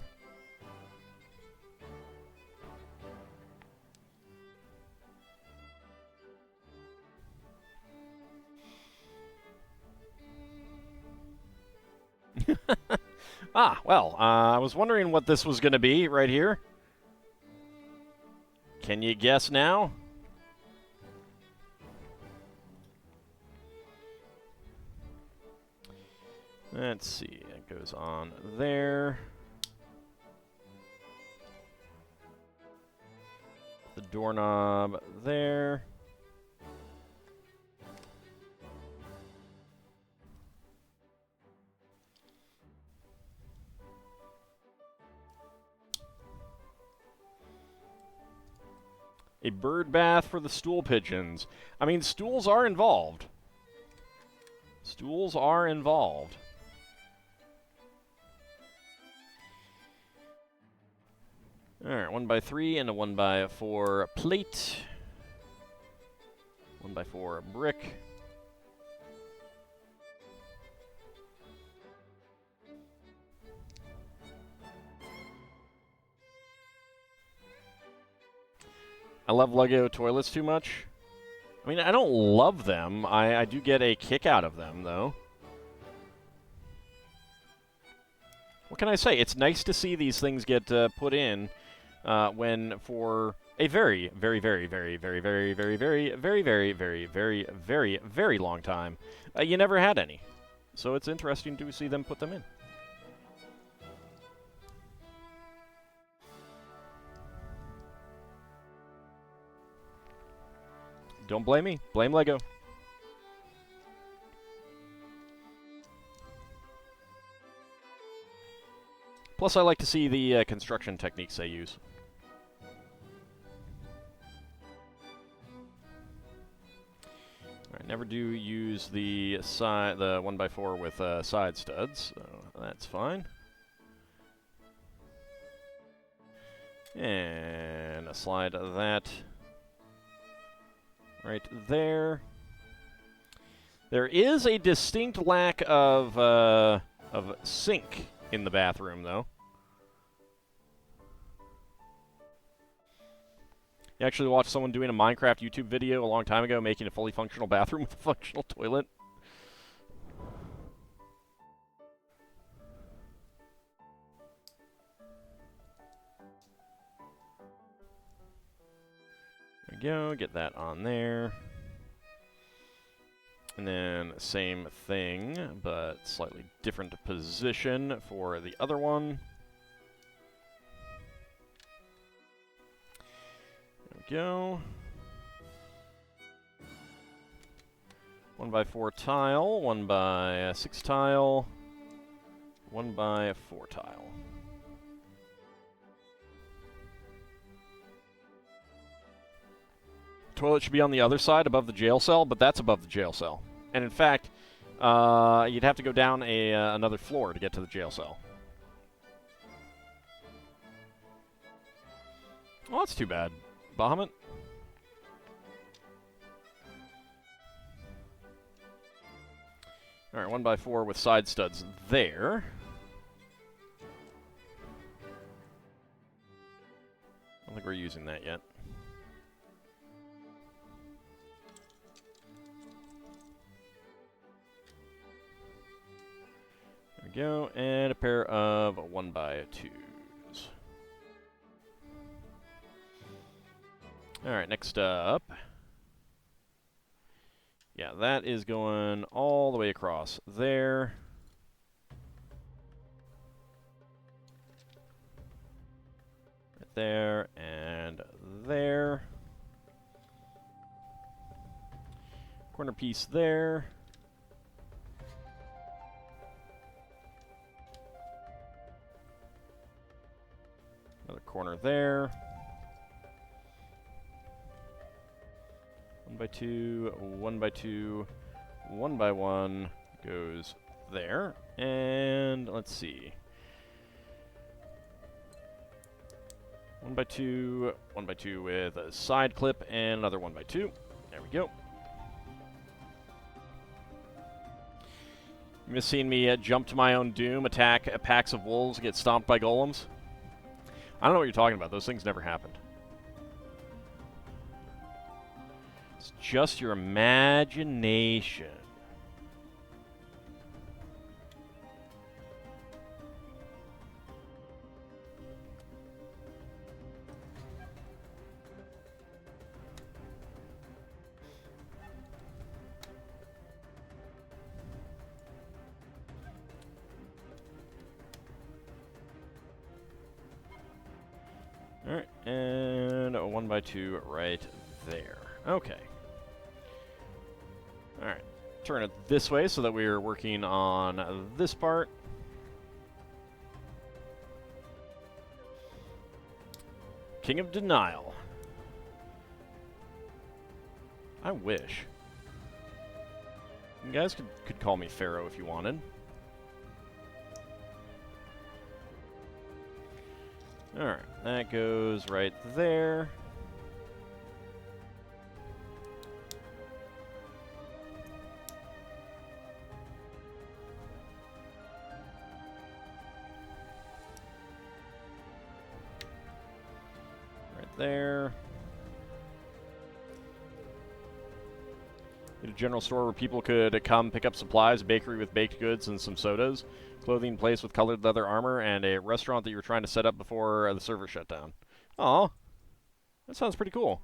Ah, well, I was wondering what this was going to be right here. Can you guess now? Let's see. It goes on there. The doorknob there. A bird bath for the stool pigeons. I mean, stools are involved. Stools are involved. Alright, 1x3 and a 1x4 plate. 1x4 brick. I love Lego toilets too much. I mean, I don't love them. I do get a kick out of them, though. What can I say? It's nice to see these things get put in when for a very, very, very, very, very, very, very, very, very, very, very, very, very, very long time, you never had any. So it's interesting to see them put them in. Don't blame me. Blame Lego. Plus, I like to see the construction techniques they use. Alright, never do use the 1x4 with side studs, so that's fine. And a slide of that right there. There is a distinct lack of sink in the bathroom, though. You actually watched someone doing a Minecraft YouTube video a long time ago making a fully functional bathroom with a functional toilet. There we go, get that on there. And then same thing, but slightly different position for the other one. There we go. 1x4 tile, 1x6 tile, 1x4 tile. Toilet should be on the other side above the jail cell, but that's above the jail cell. And in fact, you'd have to go down another floor to get to the jail cell. Well, that's too bad, Bahamut. Alright, 1x4 with side studs there. I don't think we're using that yet. There we go, and a pair of 1x2s. Alright, next up. Yeah, that is going all the way across there. there, and there. Corner piece there. Another corner there. 1 by 2, 1 by 2, 1 by 1 goes there. And let's see. 1 by 2, 1 by 2 with a side clip, and another 1 by 2. There we go. You must seen me jump to my own doom, attack packs of wolves, get stomped by golems? I don't know what you're talking about. Those things never happened. It's just your imagination. Alright, and a 1 by 2 right there. Okay. Alright, turn it this way so that we're working on this part. King of Denial. I wish. You guys could call me Pharaoh if you wanted. Alright, that goes right there. Right there. Get a general store where people could come pick up supplies, a bakery with baked goods and some sodas, clothing place with colored leather armor, and a restaurant that you were trying to set up before the server shut down. Aw, that sounds pretty cool.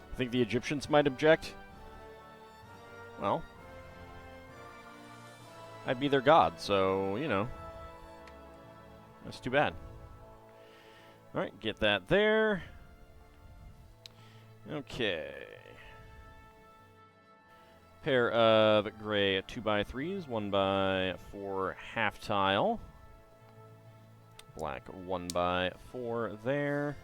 I think the Egyptians might object. Well, I'd be their god, so, you know, that's too bad. Alright, get that there. Okay. Pair of gray 2x3s, 1x4 half tile. Black 1x4 there.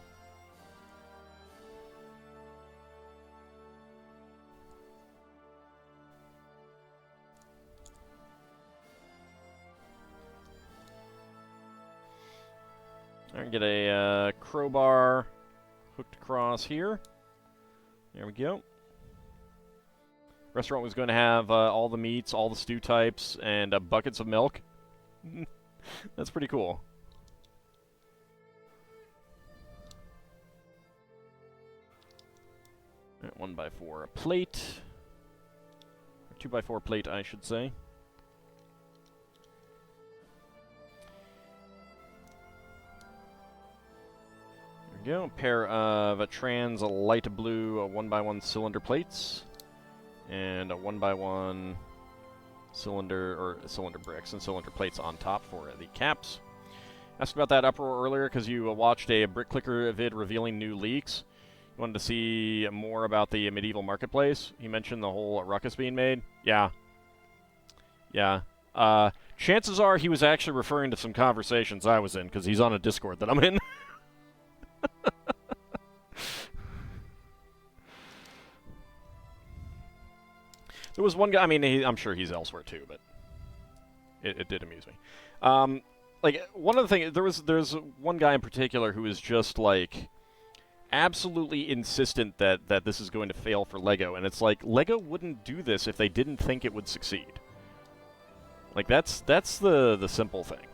Alright, get a crowbar hooked across here. There we go. Restaurant was going to have all the meats, all the stew types, and buckets of milk. That's pretty cool. Right, 1x4 plate. Or 2x4 plate, I should say. Go. A pair of trans light blue 1x1 cylinder plates, and a 1x1 cylinder bricks and cylinder plates on top for the caps. Asked about that uproar earlier because you watched a brick clicker vid revealing new leaks. You wanted to see more about the medieval marketplace. He mentioned the whole ruckus being made. Yeah. Chances are he was actually referring to some conversations I was in because he's on a Discord that I'm in. There was one guy, I mean, I'm sure he's elsewhere too, but it did amuse me. Like, one of the things, there's one guy in particular who is just, like, absolutely insistent that this is going to fail for LEGO, and it's like, LEGO wouldn't do this if they didn't think it would succeed. Like, that's the simple thing.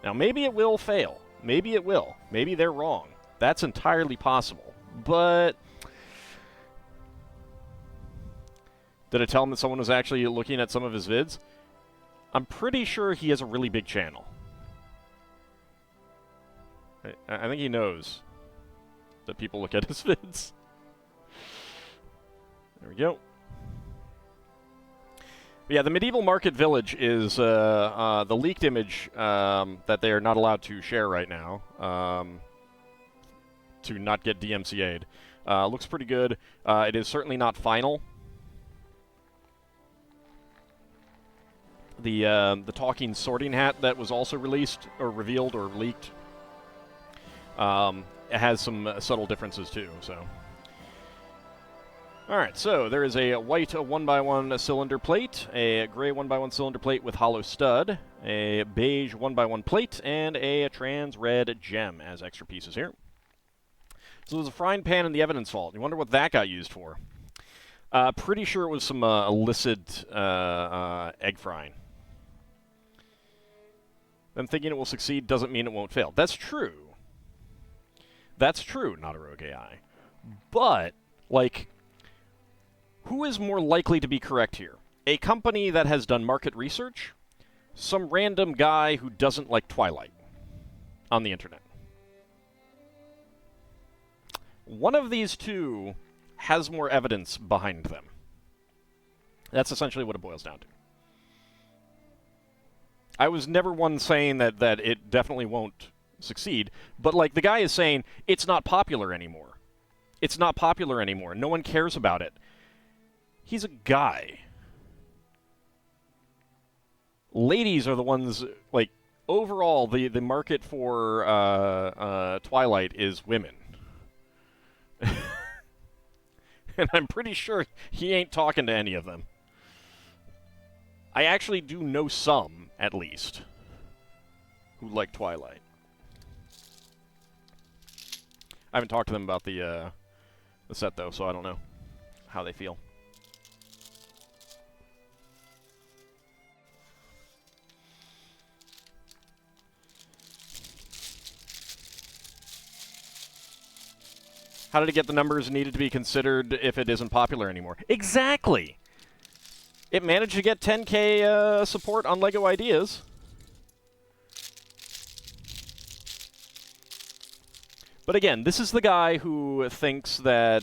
Now, maybe it will fail. Maybe it will. Maybe they're wrong. That's entirely possible. But did I tell him that someone was actually looking at some of his vids? I'm pretty sure he has a really big channel. I think he knows that people look at his vids. There we go. But yeah, the medieval market village is the leaked image that they are not allowed to share right now to not get DMCA'd. Looks pretty good. It is certainly not final. The talking sorting hat that was also released or revealed or leaked it has some subtle differences too. So, all right. So there is a white 1x1 cylinder plate, a gray 1x1 cylinder plate with hollow stud, a beige 1x1 plate, and a trans red gem as extra pieces here. So there's a frying pan in the evidence vault. You wonder what that got used for? Pretty sure it was some illicit egg frying. Them thinking it will succeed doesn't mean it won't fail. That's true. That's true, not a rogue AI. But, like, who is more likely to be correct here? A company that has done market research? Some random guy who doesn't like Twilight on the internet? One of these two has more evidence behind them. That's essentially what it boils down to. I was never one saying that it definitely won't succeed, but like the guy is saying, it's not popular anymore. It's not popular anymore. No one cares about it. He's a guy. Ladies are the ones, like, overall, the market for Twilight is women. And I'm pretty sure he ain't talking to any of them. I actually do know some, at least, who like Twilight. I haven't talked to them about the set, though, so I don't know how they feel. How did it get the numbers needed to be considered if it isn't popular anymore? Exactly! It managed to get 10K support on LEGO Ideas. But again, this is the guy who thinks that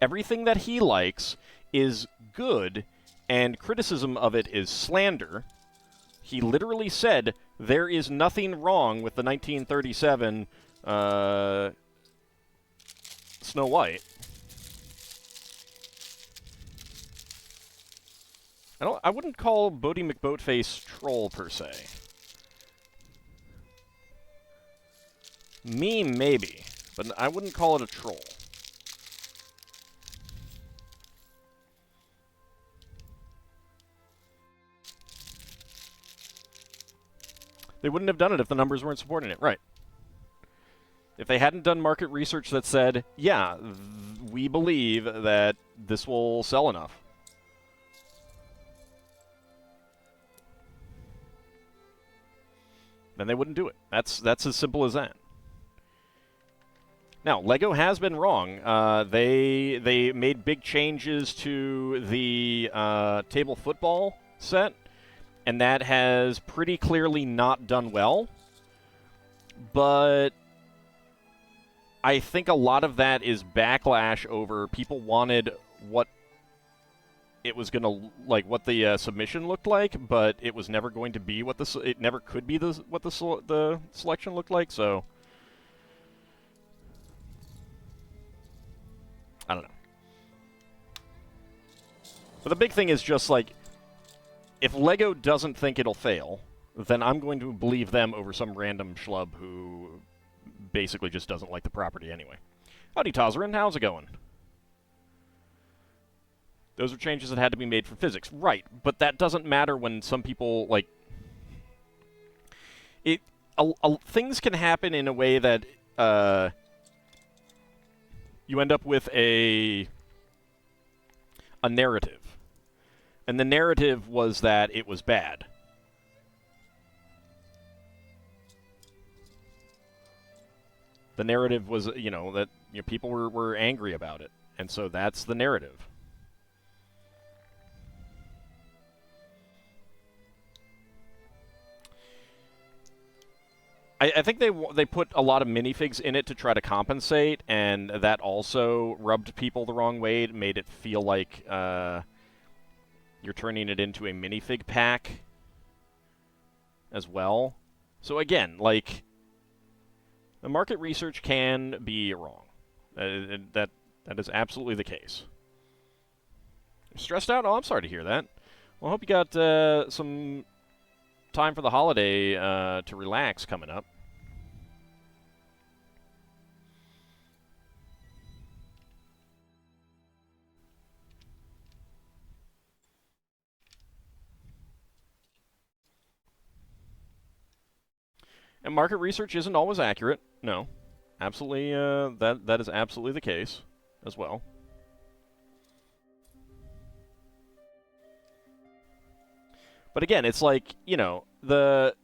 everything that he likes is good and criticism of it is slander. He literally said, there is nothing wrong with the 1937 Snow White. I wouldn't call Bodie McBoatface troll per se. Meme maybe, but I wouldn't call it a troll. They wouldn't have done it if the numbers weren't supporting it, right? If they hadn't done market research that said, yeah, we believe that this will sell enough. Then they wouldn't do it. That's as simple as that. Now, LEGO has been wrong. They made big changes to the table football set, and that has pretty clearly not done well. But I think a lot of that is backlash over people wanted what it was going to, like, what the submission looked like, but it was never going to be what it never could be what the selection looked like, so I don't know. But the big thing is just, like, if LEGO doesn't think it'll fail, then I'm going to believe them over some random schlub who basically just doesn't like the property anyway. Howdy, Tozarin. How's it going? Those are changes that had to be made for physics. Right, but that doesn't matter when some people, like... things can happen in a way that you end up with a narrative. And the narrative was that it was bad. The narrative was, that people were angry about it. And so that's the narrative. I think they put a lot of minifigs in it to try to compensate, and that also rubbed people the wrong way. It made it feel like you're turning it into a minifig pack as well. So again, like, the market research can be wrong. That is absolutely the case. Stressed out? Oh, I'm sorry to hear that. Well, I hope you got some time for the holiday to relax coming up. And market research isn't always accurate. No, absolutely. That is absolutely the case as well. But again, it's like, you know, the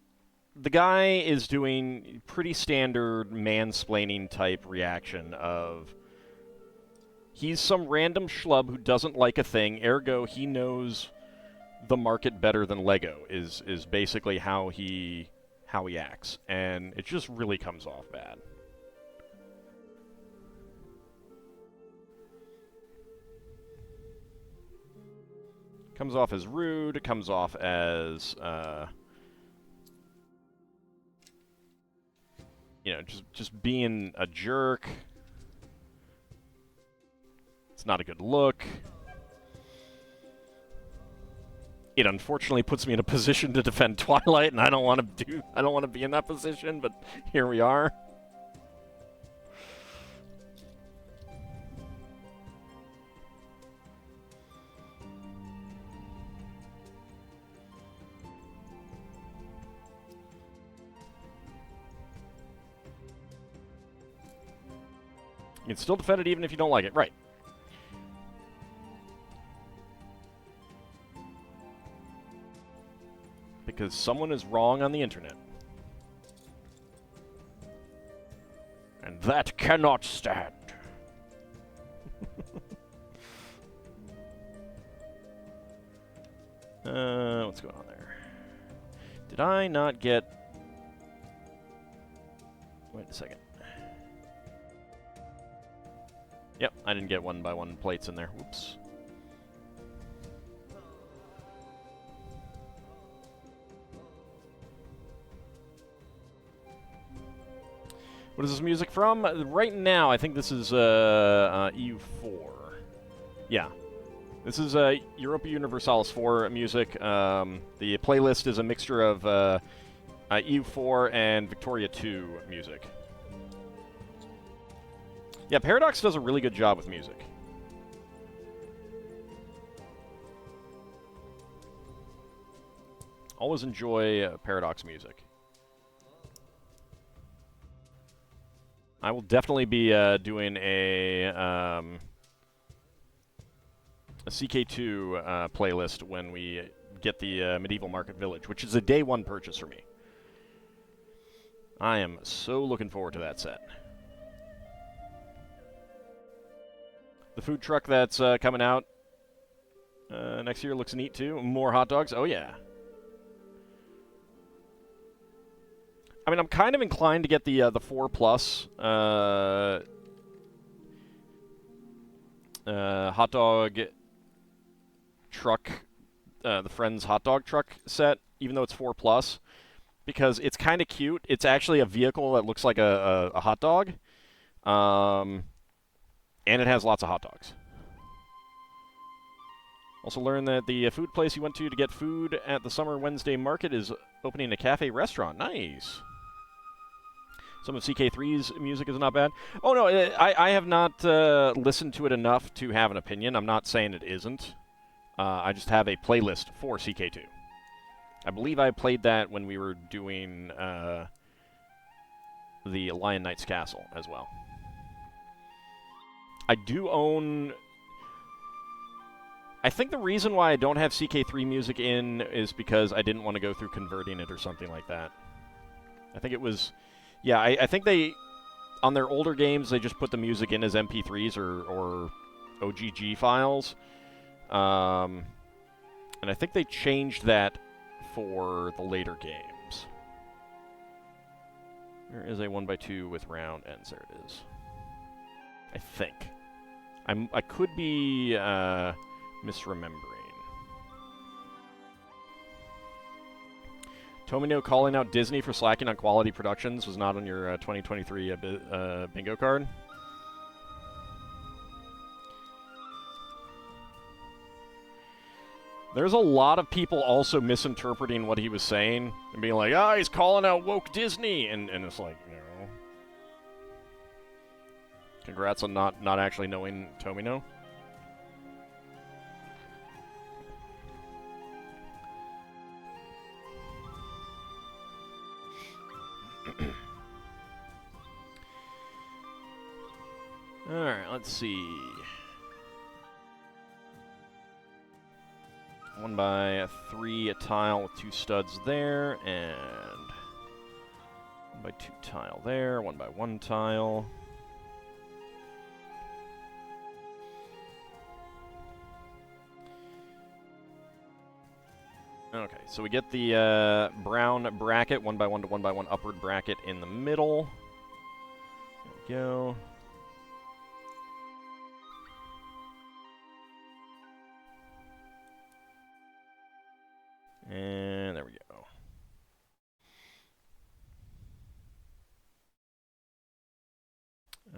guy is doing pretty standard mansplaining type reaction of he's some random schlub who doesn't like a thing, ergo he knows the market better than Lego is basically how he acts, and it just really comes off bad. Comes off as rude, comes off as you know, just being a jerk. It's not a good look. It unfortunately puts me in a position to defend Twilight, and I don't want to be in that position, but here we are. You can still defend it even if you don't like it. Right. Because someone is wrong on the internet. And that cannot stand. What's going on there? Did I not get... Wait a second. Yep, I didn't get 1x1 plates in there. Whoops. What is this music from? Right now, I think this is EU4. Yeah. This is Europa Universalis 4 music. The playlist is a mixture of EU4 and Victoria 2 music. Yeah, Paradox does a really good job with music. Always enjoy Paradox music. I will definitely be doing a CK2 playlist when we get the Medieval Market Village, which is a day one purchase for me. I am so looking forward to that set. The food truck that's coming out next year looks neat too. More hot dogs. Oh yeah. I mean, I'm kind of inclined to get the 4+ hot dog truck, the Friends hot dog truck set, even though it's 4+, because it's kind of cute. It's actually a vehicle that looks like a hot dog, and it has lots of hot dogs. Also learned that the food place you went to get food at the Summer Wednesday Market is opening a cafe restaurant. Nice. Some of CK3's music is not bad. Oh, no, I have not listened to it enough to have an opinion. I'm not saying it isn't. I just have a playlist for CK2. I believe I played that when we were doing the Lion Knight's Castle as well. I do own... I think the reason why I don't have CK3 music in is because I didn't want to go through converting it or something like that. I think it was... Yeah, I think they... On their older games, they just put the music in as MP3s or OGG files. And I think they changed that for the later games. There is a 1x2 with round ends. There it is. I think. I could be misremembering. Tomino calling out Disney for slacking on quality productions was not on your 2023 bingo card. There's a lot of people also misinterpreting what he was saying and being like, "Ah, he's calling out woke Disney," and it's like, no. Congrats on not actually knowing Tomino. Alright, let's see. 1x3 a tile with 2 studs there, and 1x2 tile there, 1x1 tile. Okay, so we get the brown bracket, 1x1 to 1x1 upward bracket in the middle. There we go. And there we go.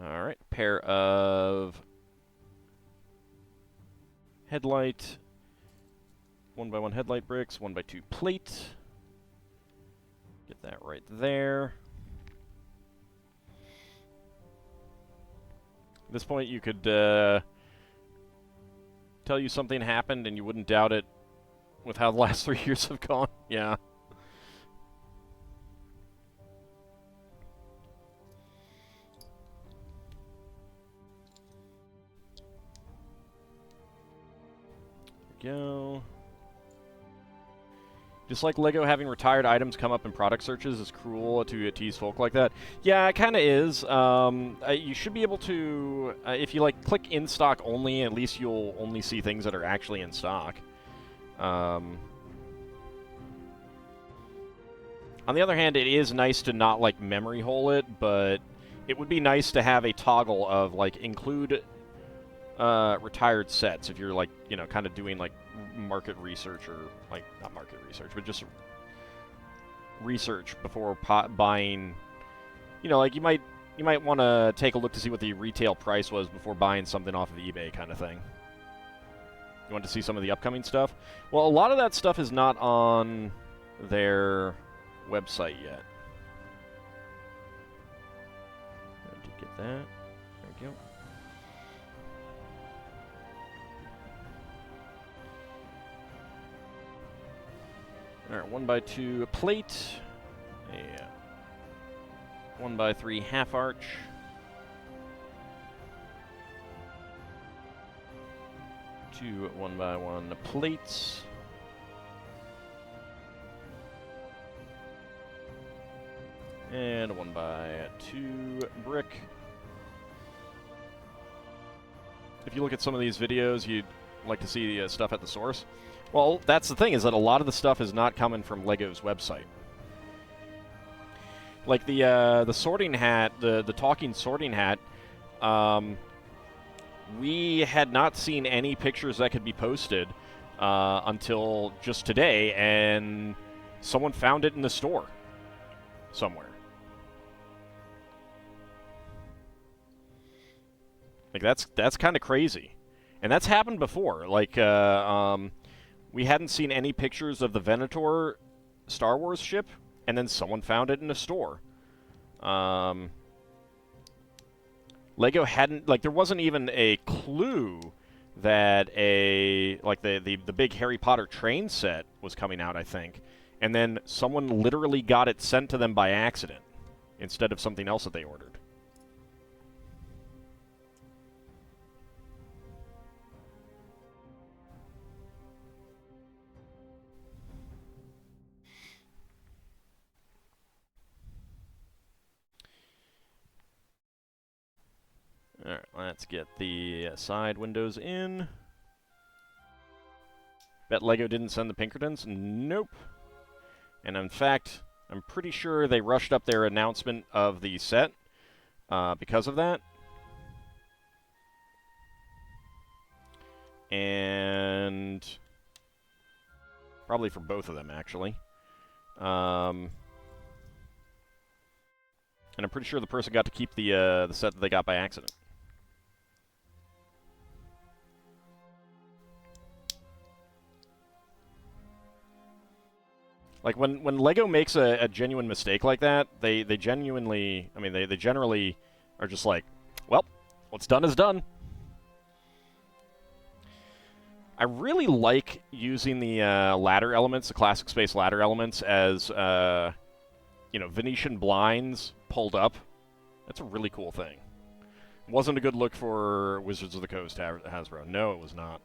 All right, pair of headlight, 1x1 headlight bricks, 1x2 plate. Get that right there. At this point, you could tell you something happened and you wouldn't doubt it with how the last 3 years have gone. Yeah. There we go. Just like LEGO having retired items come up in product searches is cruel to tease folk like that. Yeah, it kind of is. You should be able to, if you like click in stock only, at least you'll only see things that are actually in stock. On the other hand, it is nice to not like memory hole it, but it would be nice to have a toggle of like include retired sets if you're like, you know, kind of doing like market research, or like not market research, but just research before buying. You know, like you might want to take a look to see what the retail price was before buying something off of eBay, kind of thing. You want to see some of the upcoming stuff? Well, a lot of that stuff is not on their website yet. I did get that. There we go. Alright, 1x2 plate. Yeah. 1x3 half arch. 2 1x1 plates. And a 1x2 brick. If you look at some of these videos, you'd like to see stuff at the source. Well, that's the thing, is that a lot of the stuff is not coming from LEGO's website. Like the sorting hat, the talking sorting hat, we had not seen any pictures that could be posted until just today, and someone found it in the store somewhere. Like that's kind of crazy, and that's happened before. Like we hadn't seen any pictures of the Venator Star Wars ship, and then someone found it in a store. LEGO hadn't, like, there wasn't even a clue that the big Harry Potter train set was coming out, I think. And then someone literally got it sent to them by accident instead of something else that they ordered. Alright, let's get the side windows in. Bet LEGO didn't send the Pinkertons? Nope. And in fact, I'm pretty sure they rushed up their announcement of the set because of that. And probably for both of them, actually. And I'm pretty sure the person got to keep the set that they got by accident. Like, when LEGO makes a genuine mistake like that, they genuinely... I mean, they generally are just like, well, what's done is done. I really like using the ladder elements, the classic space ladder elements, as, you know, Venetian blinds pulled up. That's a really cool thing. Wasn't a good look for Wizards of the Coast, Hasbro. No, it was not.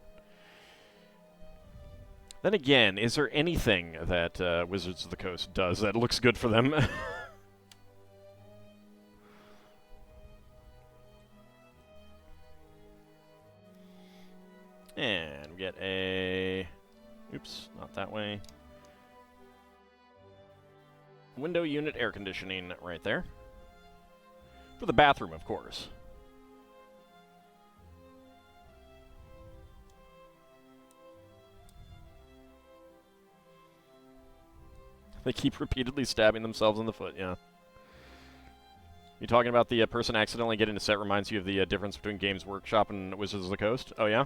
Then again, is there anything that Wizards of the Coast does that looks good for them? And we get a... Oops, not that way. Window unit air conditioning right there. For the bathroom, of course. They keep repeatedly stabbing themselves in the foot, yeah. You talking about the person accidentally getting a set reminds you of the difference between Games Workshop and Wizards of the Coast? Oh, yeah?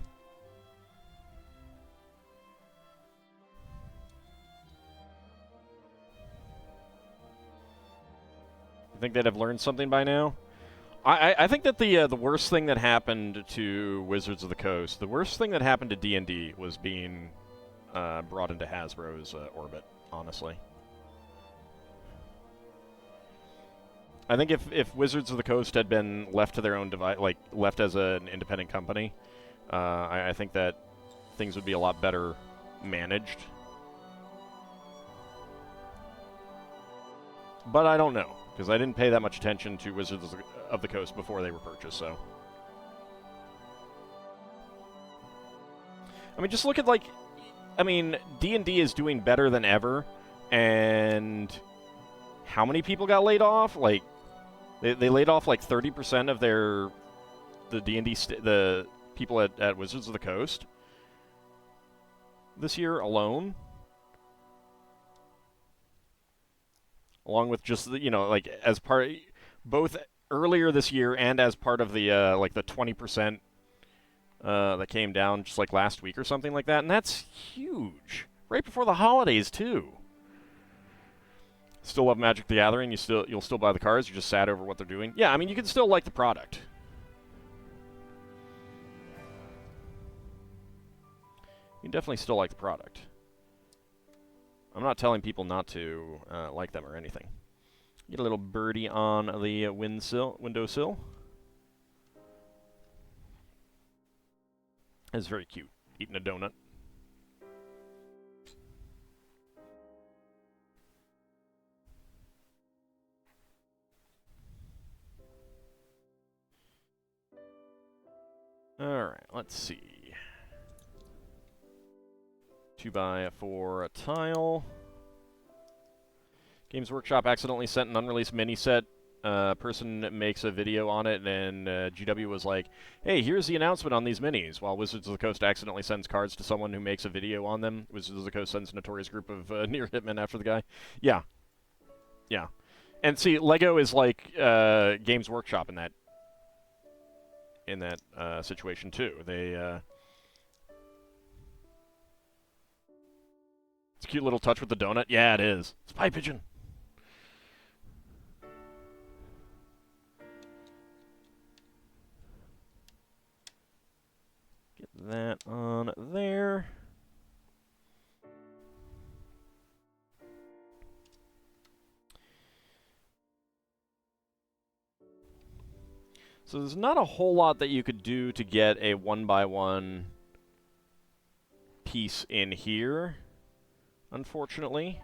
You think they'd have learned something by now? I think that the worst thing that happened to Wizards of the Coast, the worst thing that happened to D&D was being brought into Hasbro's orbit, honestly. I think if Wizards of the Coast had been left to their own device, like left as an independent company, I think that things would be a lot better managed. But I don't know, because I didn't pay that much attention to Wizards of the Coast before they were purchased, so. I mean, just look at, like, I mean, D&D is doing better than ever, and how many people got laid off? Like, they laid off, like, 30% of the D&D, the people at Wizards of the Coast this year alone. Along with just, you know, like, as part, both earlier this year and as part of the, like, the 20% that came down just, like, last week or something like that. And that's huge. Right before the holidays, too. Still love Magic the Gathering? You'll still buy the cards? You're just sad over what they're doing? Yeah, I mean, you can still like the product. You can definitely still like the product. I'm not telling people not to like them or anything. Get a little birdie on the windowsill. It's very cute, eating a donut. Alright, let's see. 2x4 tile. Games Workshop accidentally sent an unreleased mini set. Person makes a video on it, and GW was like, hey, here's the announcement on these minis, while Wizards of the Coast accidentally sends cards to someone who makes a video on them. Wizards of the Coast sends a notorious group of near hitmen after the guy. Yeah. Yeah. And see, LEGO is like Games Workshop in that situation, too. They... It's a cute little touch with the donut. Yeah, it is. It's a pie pigeon. Get that on there. So there's not a whole lot that you could do to get a 1x1 piece in here, unfortunately.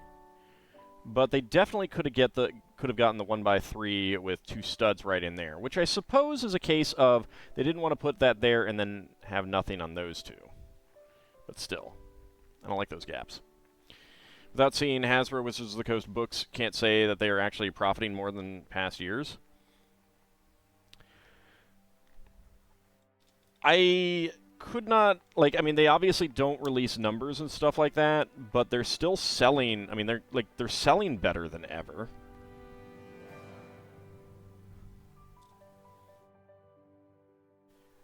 But they definitely could have gotten the 1x3 with 2 studs right in there, which I suppose is a case of they didn't want to put that there and then have nothing on those 2. But still, I don't like those gaps. Without seeing Hasbro Wizards of the Coast books, can't say that they are actually profiting more than past years. I could not, like, I mean, they obviously don't release numbers and stuff like that, but they're still selling, I mean, they're selling better than ever.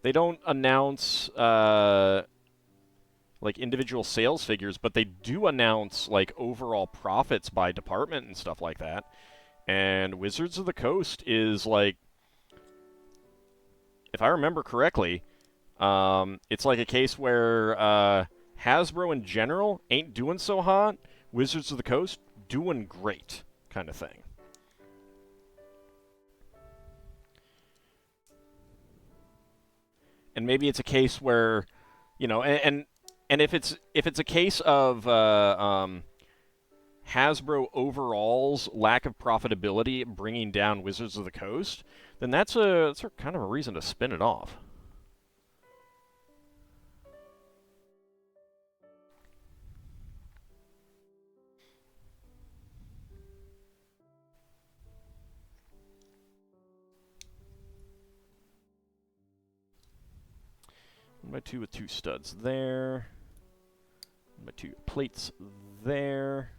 They don't announce, like, individual sales figures, but they do announce, like, overall profits by department and stuff like that. And Wizards of the Coast is, like, if I remember correctly, it's like a case where Hasbro in general ain't doing so hot. Wizards of the Coast doing great, kind of thing. And maybe it's a case where, you know, and if it's a case of Hasbro overall's lack of profitability bringing down Wizards of the Coast, then that's a kind of a reason to spin it off. My 2 with 2 studs there. My 2 plates there.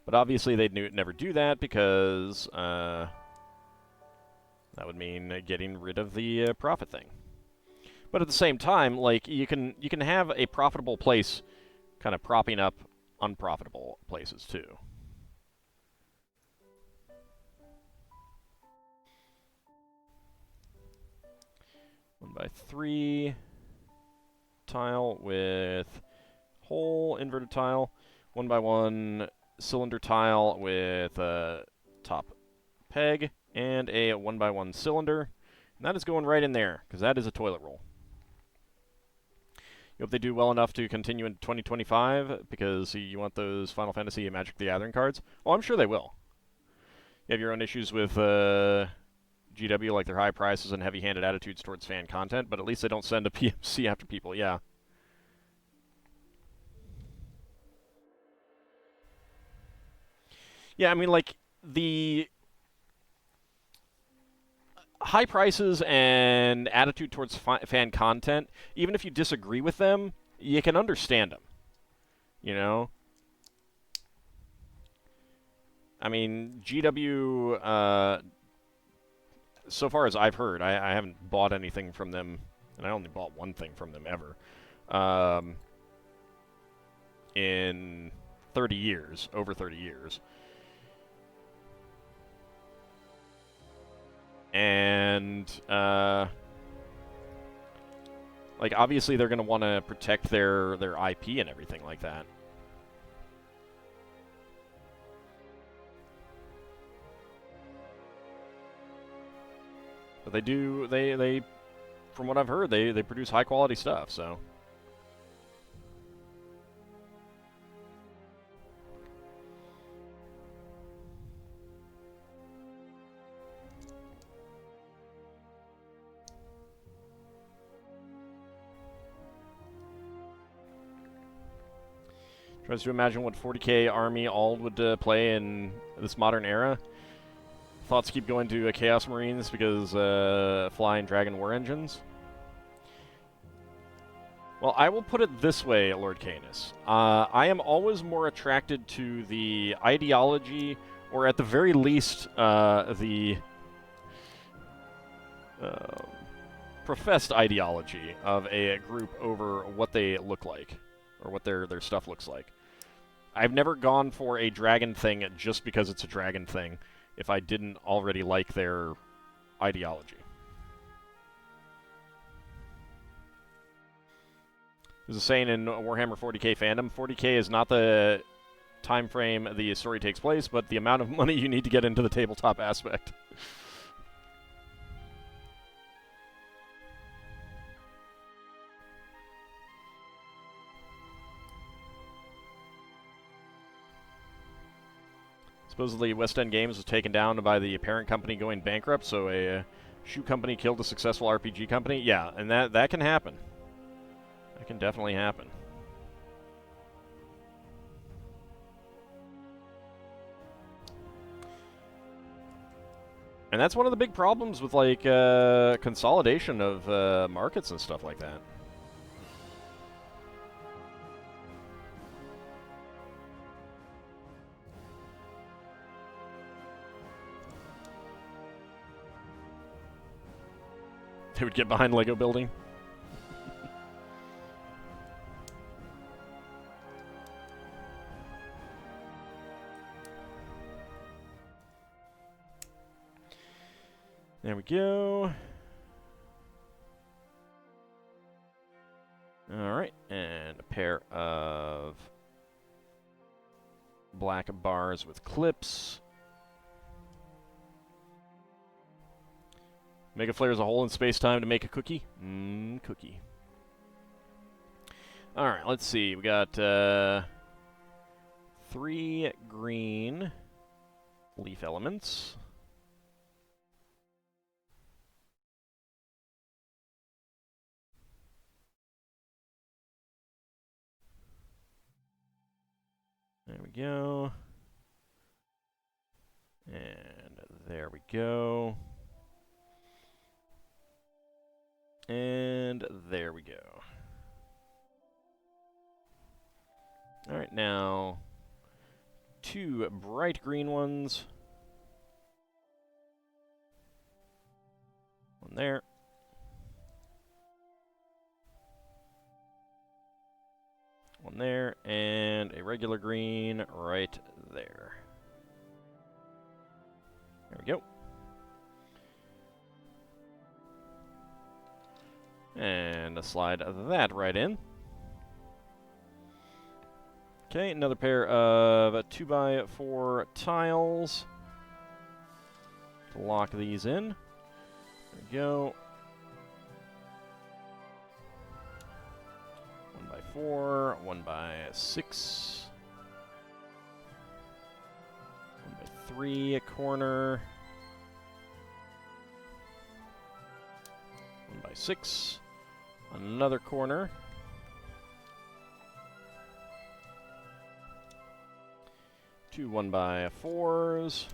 But obviously they'd never do that because that would mean getting rid of the profit thing. But at the same time, like, you can have a profitable place kind of propping up unprofitable places too. One by 3 tile with whole inverted tile. 1 by 1 cylinder tile with a top peg and a 1 by 1 cylinder. And that is going right in there because that is a toilet roll. You hope they do well enough to continue in 2025 because you want those Final Fantasy and Magic the Gathering cards. Oh, I'm sure they will. You have your own issues with GW, like their high prices and heavy-handed attitudes towards fan content, but at least they don't send a PMC after people, yeah. Yeah, I mean, like, the high prices and attitude towards fan content, even if you disagree with them, you can understand them, you know? I mean, GW, so far as I've heard, I haven't bought anything from them, and I only bought one thing from them ever, in 30 years, over 30 years. And, like, obviously they're going to want to protect their IP and everything like that. But they from what I've heard, they produce high quality stuff, so. Tries to imagine what 40k army Ald would play in this modern era. Thoughts keep going to Chaos Marines because flying Dragon War Engines. Well, I will put it this way, Lord Canis. I am always more attracted to the ideology, or at the very least, the professed ideology of a group over what they look like, or what their stuff looks like. I've never gone for a dragon thing just because it's a dragon thing, if I didn't already like their ideology. There's a saying in Warhammer 40k fandom, 40k is not the time frame the story takes place, but the amount of money you need to get into the tabletop aspect. Supposedly, West End Games was taken down by the parent company going bankrupt, so a shoe company killed a successful RPG company. Yeah, and that can happen. That can definitely happen. And that's one of the big problems with, like, consolidation of markets and stuff like that. They would get behind Lego building. There we go. Alright, and a pair of black bars with clips. Mega Flare's a hole in space-time to make a cookie. Cookie. Alright, let's see. We got 3 green leaf elements. There we go. And there we go. And there we go. Alright, now 2 bright green ones. One there. One there, and a regular green right there. There we go. And a slide that right in. Okay, another pair of 2x4 tiles to lock these in. There we go. 1x4, 1x6, 1x3 a corner, 1x6, another corner, 2 1x4s,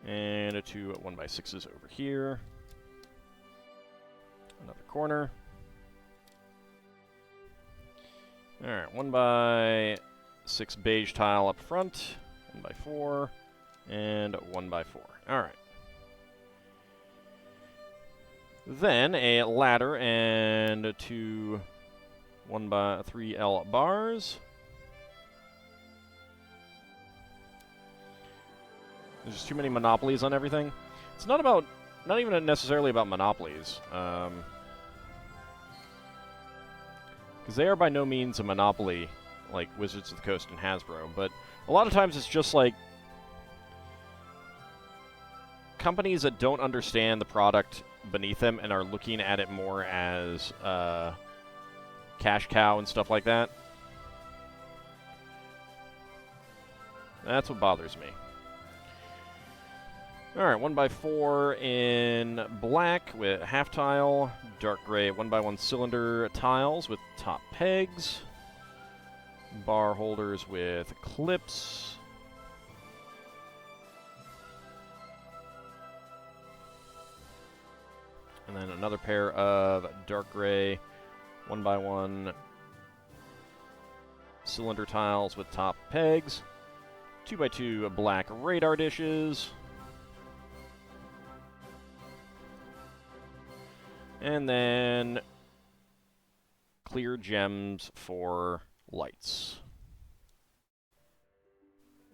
and a 2 1x6s over here. Another corner. Alright, 1x6 beige tile up front, 1x4, and 1x4. Alright. Then a ladder and 2 1x3L bars. There's just too many monopolies on everything. It's not even necessarily about monopolies. Because they are by no means a monopoly like Wizards of the Coast and Hasbro, but a lot of times it's just like companies that don't understand the product beneath them and are looking at it more as cash cow and stuff like that. That's what bothers me. Alright, 1x4 in black with half tile, dark gray 1x1 cylinder tiles with top pegs, bar holders with clips, and then another pair of dark gray 1x1 cylinder tiles with top pegs, 2x2 black radar dishes, and then clear gems for lights.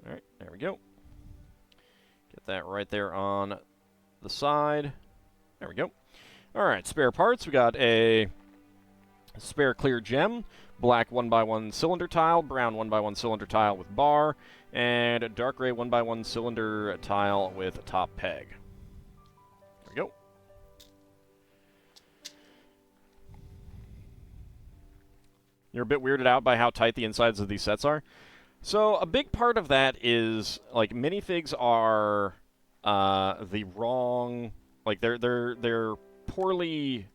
Alright, there we go. Get that right there on the side. There we go. Alright, spare parts. We got a spare clear gem, black 1x1 cylinder tile, brown 1x1 cylinder tile with bar, and a dark gray 1x1 cylinder tile with top peg. There we go. You're a bit weirded out by how tight the insides of these sets are. So a big part of that is, like, minifigs are the wrong, like, they're poorly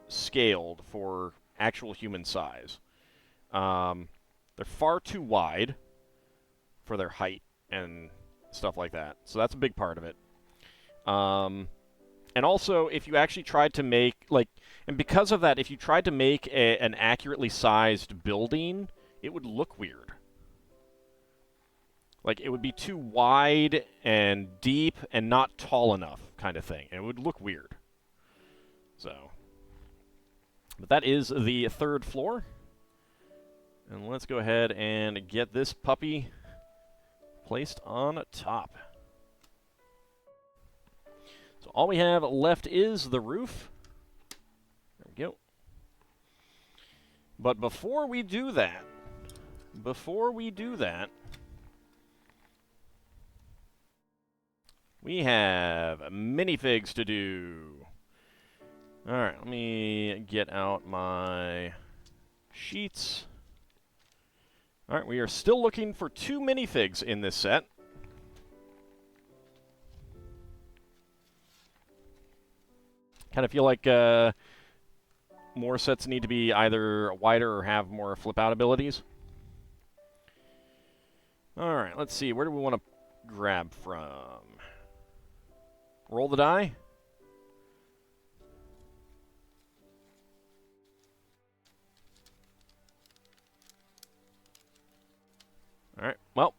scaled for actual human size. They're far too wide, for their height and stuff like that. So that's a big part of it. And also, if you actually tried to make, like, and because of that, if you tried to make an accurately sized building, it would look weird. Like, it would be too wide and deep and not tall enough kind of thing. And it would look weird. So, but that is the 3rd floor. And let's go ahead and get this puppy placed on top. So all we have left is the roof. There we go. But before we do that, we have minifigs to do. All right, let me get out my sheets. All right, we are still looking for 2 minifigs in this set. Kind of feel like more sets need to be either wider or have more flip-out abilities. All right, let's see. Where do we want to grab from? Roll the die. All right, well,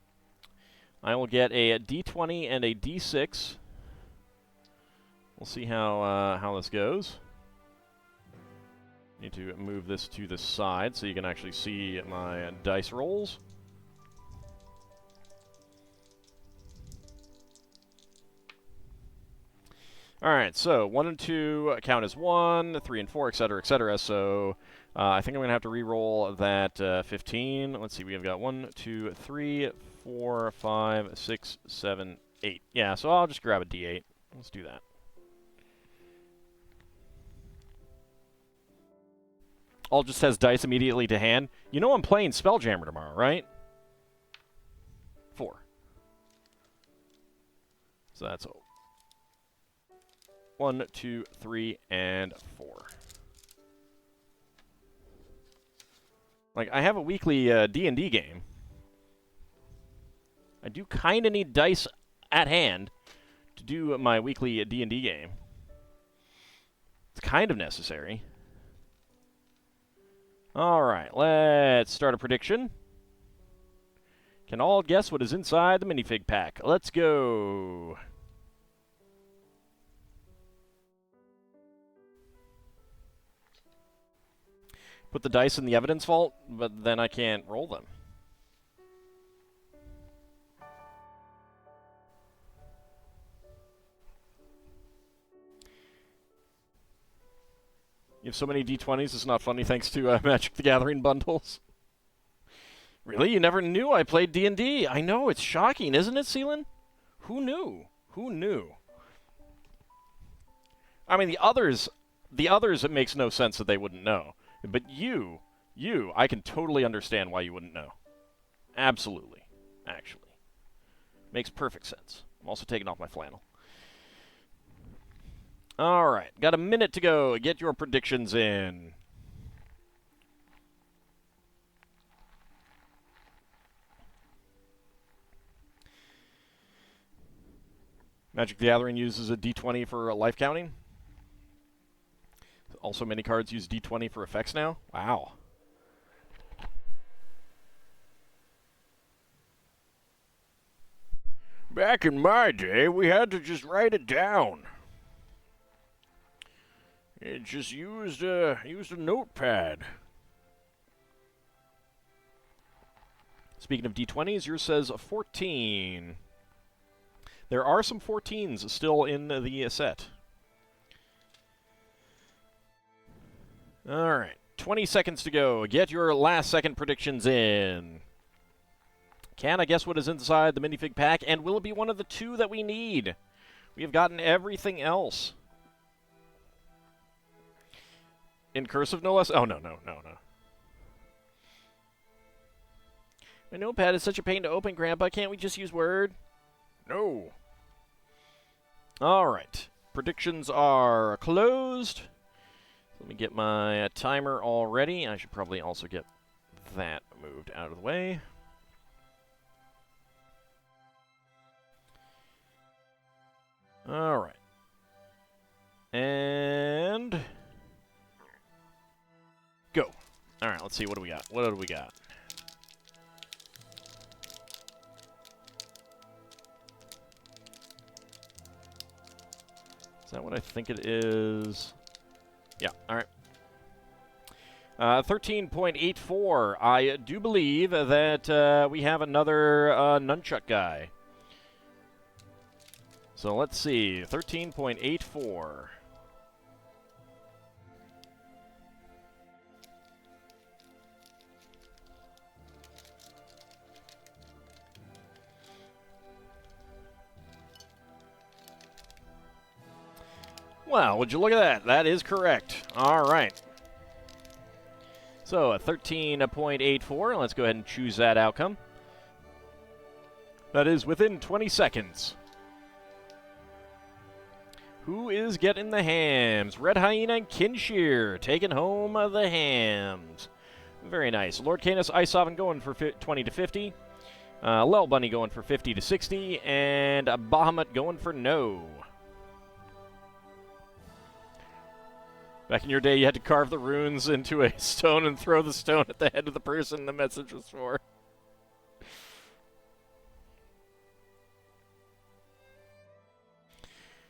I will get a D20 and a D6. We'll see how this goes. Need to move this to the side so you can actually see my dice rolls. All right, so 1 and 2 count as 1, 3 and 4, etc., etc. So I think I'm going to have to re-roll that 15. Let's see, we have got 1, 2, 3, 4, 5, 6, 7, 8. Yeah, so I'll just grab a D8. Let's do that. All just has dice immediately to hand. You know I'm playing Spelljammer tomorrow, right? 4. So that's 1, 2, 3, and 4. Like, I have a weekly D&D game. I do kind of need dice at hand to do my weekly D&D game. It's kind of necessary. All right, let's start a prediction. Can all guess what is inside the minifig pack? Let's go. Put the dice in the evidence vault, but then I can't roll them. You have so many D20s, it's not funny thanks to Magic the Gathering bundles. Really? You never knew I played D&D? I know, it's shocking, isn't it, Seelan? Who knew? Who knew? I mean, the others, it makes no sense that they wouldn't know. But you, I can totally understand why you wouldn't know. Absolutely. Actually. Makes perfect sense. I'm also taking off my flannel. All right, got a minute to go. Get your predictions in. Magic the Gathering uses a D20 for life counting. Also, many cards use D20 for effects now. Wow. Back in my day, we had to just write it down. It just used a notepad. Speaking of D20s, yours says 14. There are some 14s still in the set. All right, 20 seconds to go. Get your last second predictions in. Can I guess what is inside the minifig pack? And will it be one of the 2 that we need? We have gotten everything else. In cursive, no less? Oh, no. My notepad is such a pain to open, Grandpa. Can't we just use Word? No. All right. Predictions are closed. Let me get my timer all ready. I should probably also get that moved out of the way. let's see. What do we got? What do we got? Is that what I think it is? Yeah, all right. 13.84. I do believe that we have another nunchuck guy. So let's see. 13.84. Well, would you look at that? That is correct. All right. So, a 13.84. Let's go ahead and choose that outcome. That is within 20 seconds. Who is getting the hams? Red Hyena and Kinshear taking home the hams. Very nice. Lord Canis, Ice Oven going for 20 to 50. Lel Bunny going for 50 to 60. And Bahamut going for no. Back in your day, you had to carve the runes into a stone and throw the stone at the head of the person the message was for.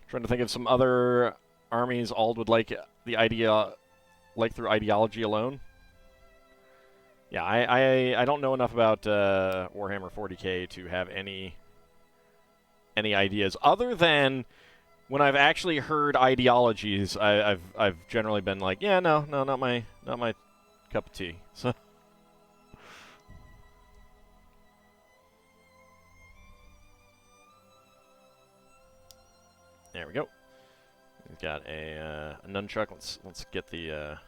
Trying to think of some other armies Ald would like the idea, like through ideology alone. Yeah, I don't know enough about Warhammer 40k to have any ideas other than when I've actually heard ideologies. I've generally been like, yeah, no, not my cup of tea. So. There we go. We've got a nunchuck. Let's get the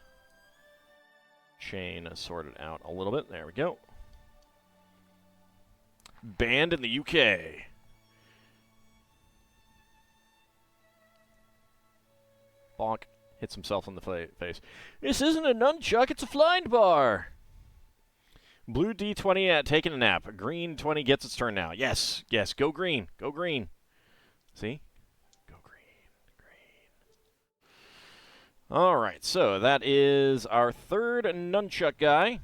chain sorted out a little bit. There we go. Banned in the UK. Bonk. Hits himself in the face. This isn't a nunchuck, it's a flying bar. Blue D20 taking a nap. Green 20 gets its turn now. Yes, go green. Go green. See? All right, so that is our third nunchuck guy.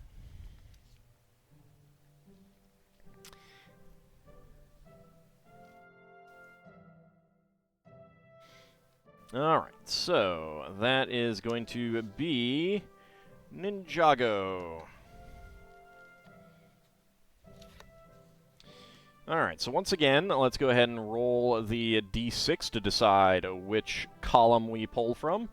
All right, so that is going to be Ninjago. All right, so once again, let's go ahead and roll the D6 to decide which column we pull from.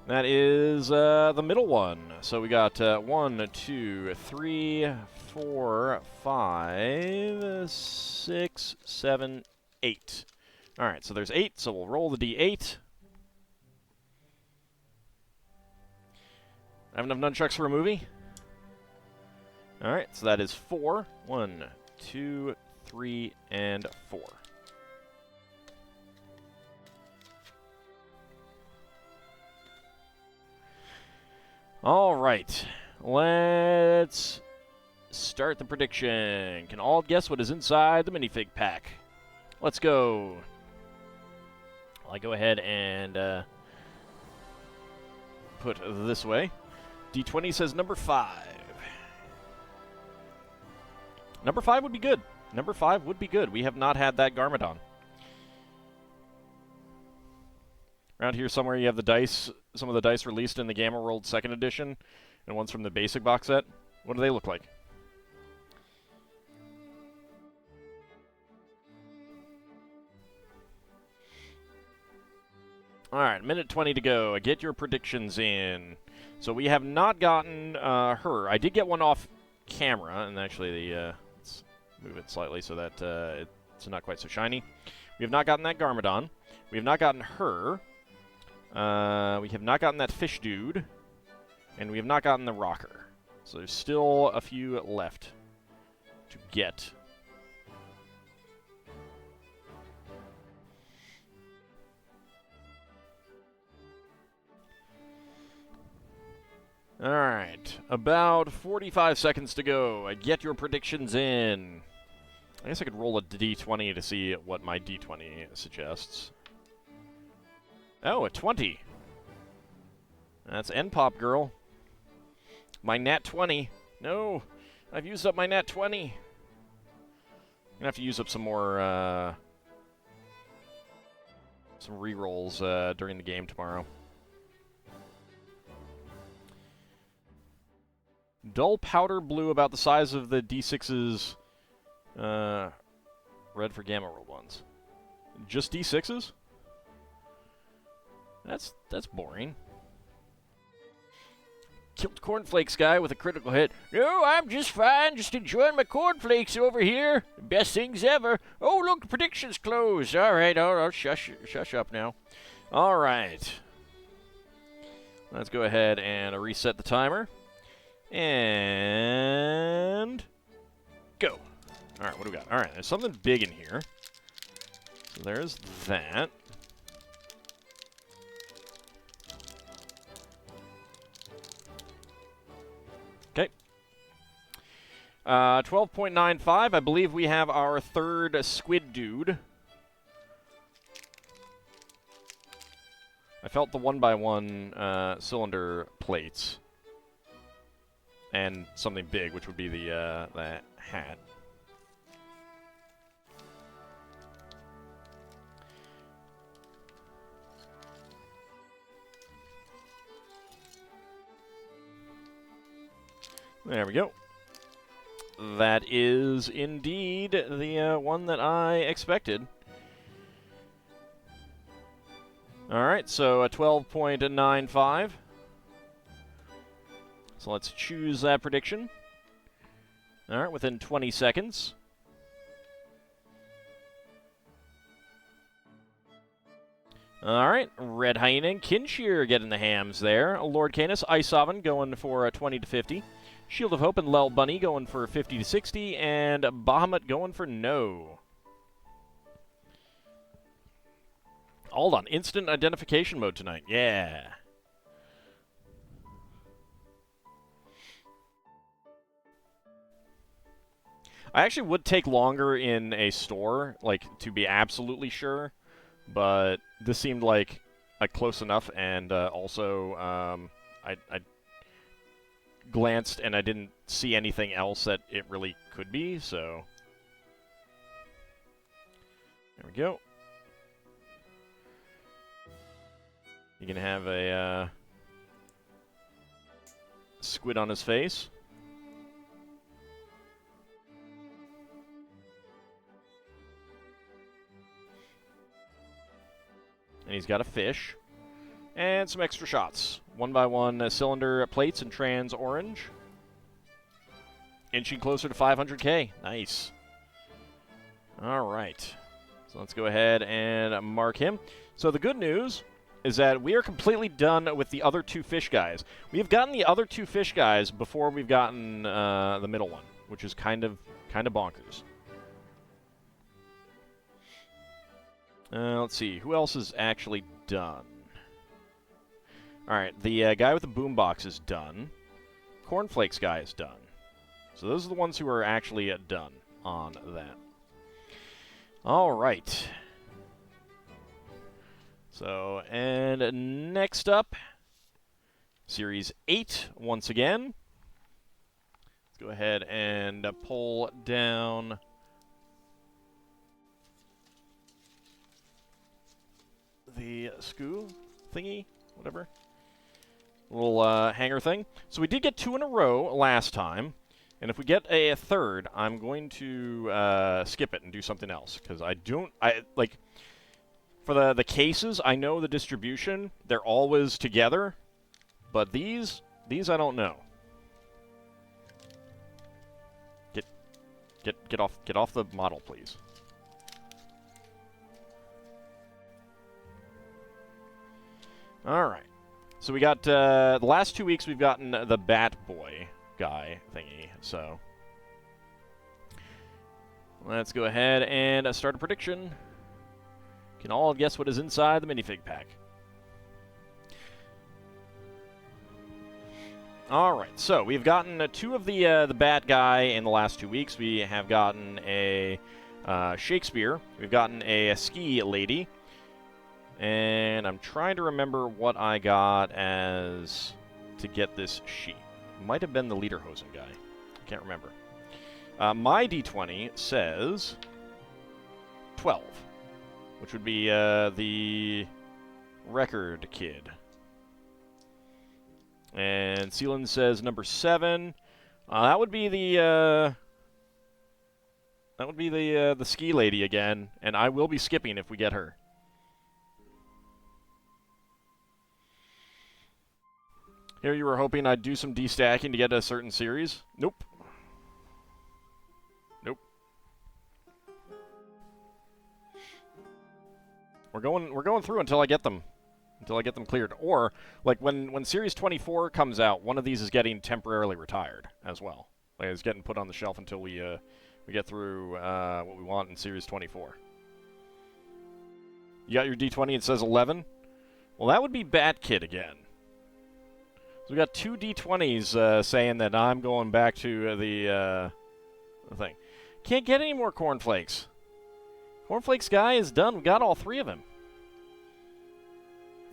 That is the middle one. So we got 1, 2, 3, 4, 5, 6, 7, 8. All right, so there's 8, so we'll roll the D8. I have enough nunchucks for a movie? All right, so that is 4. 1, 2, 3, and 4. All right, let's start the prediction. Can all guess what is inside the minifig pack? Let's go. I'll go ahead and put this way. D20 says number 5. Number 5 would be good. Number 5 would be good. We have not had that Garmadon. Around here somewhere you have the dice, some of the dice released in the Gamma World 2nd Edition, and ones from the basic box set. What do they look like? Alright, minute 20 to go. Get your predictions in. So we have not gotten her. I did get one off camera, and actually let's move it slightly so that it's not quite so shiny. We have not gotten that Garmadon. We have not gotten her. We have not gotten that fish dude, and we have not gotten the rocker. So there's still a few left to get. All right, about 45 seconds to go. Get your predictions in. I guess I could roll a D20 to see what my D20 suggests. Oh, a 20. That's N-Pop Girl. My Nat 20. No, I've used up my Nat 20. I'm gonna have to use up some more, some rerolls during the game tomorrow. Dull powder blue, about the size of the D6's red for Gamma World ones. Just D6s? That's boring. Killed cornflakes guy with a critical hit. No, I'm just fine, just enjoying my cornflakes over here. Best things ever. Oh, look, the prediction's closed. All right, I'll shush up now. All right. Let's go ahead and reset the timer. And go. All right, what do we got? All right, there's something big in here. So there's that. Okay. 12.95. I believe we have our third squid dude. I felt the 1x1 cylinder plates. And something big, which would be the hat. There we go. That is indeed the one that I expected. All right, so a 12.95. So let's choose that prediction. All right, within 20 seconds. All right, Red Hyena and Kinshir getting the hams there. Lord Canis, Ice Oven going for 20 to 50. Shield of Hope and Lel Bunny going for 50 to 60. And Bahamut going for no. All on instant identification mode tonight. Yeah. I actually would take longer in a store, like, to be absolutely sure, but this seemed like close enough, and also I glanced and I didn't see anything else that it really could be, so there we go. You can have a squid on his face. And he's got a fish. And some extra shots. 1x1 cylinder plates in trans orange. Inching closer to 500k. Nice. All right. So let's go ahead and mark him. So the good news is that we are completely done with the other two fish guys. We have gotten the other two fish guys before we've gotten the middle one, which is kind of bonkers. Let's see. Who else is actually done? All right. The guy with the boombox is done. Cornflakes guy is done. So those are the ones who are actually done on that. All right. So, and next up, Series 8 once again. Let's go ahead and pull down the SKU thingy, whatever. Little hanger thing. So we did get 2 in a row last time. And if we get a third, I'm going to skip it and do something else. Because for the cases, I know the distribution. They're always together. But these I don't know. Get off the model, please. All right. So we got the last 2 weeks we've gotten the Bat Boy guy thingy. So let's go ahead and start a prediction. Can all guess what is inside the minifig pack. All right. So we've gotten 2 of the Bat guy in the last 2 weeks. We have gotten a Shakespeare. We've gotten a ski lady. And I'm trying to remember what I got as to get this sheet. Might have been the Lederhosen guy. Can't remember. My D20 says 12, which would be the record kid. And Seelan says number 7. That would be the the ski lady again, and I will be skipping if we get her. Here you were hoping I'd do some destacking to get a certain series? Nope. Nope. We're going through until I get them. Until I get them cleared. Or, like, when Series 24 comes out, one of these is getting temporarily retired as well. Like, it's getting put on the shelf until we get through what we want in Series 24. You got your D20, it says 11? Well, that would be Bat Kid again. So we got 2 D20s saying that I'm going back to the thing. Can't get any more cornflakes. Cornflakes guy is done. We got all 3 of them.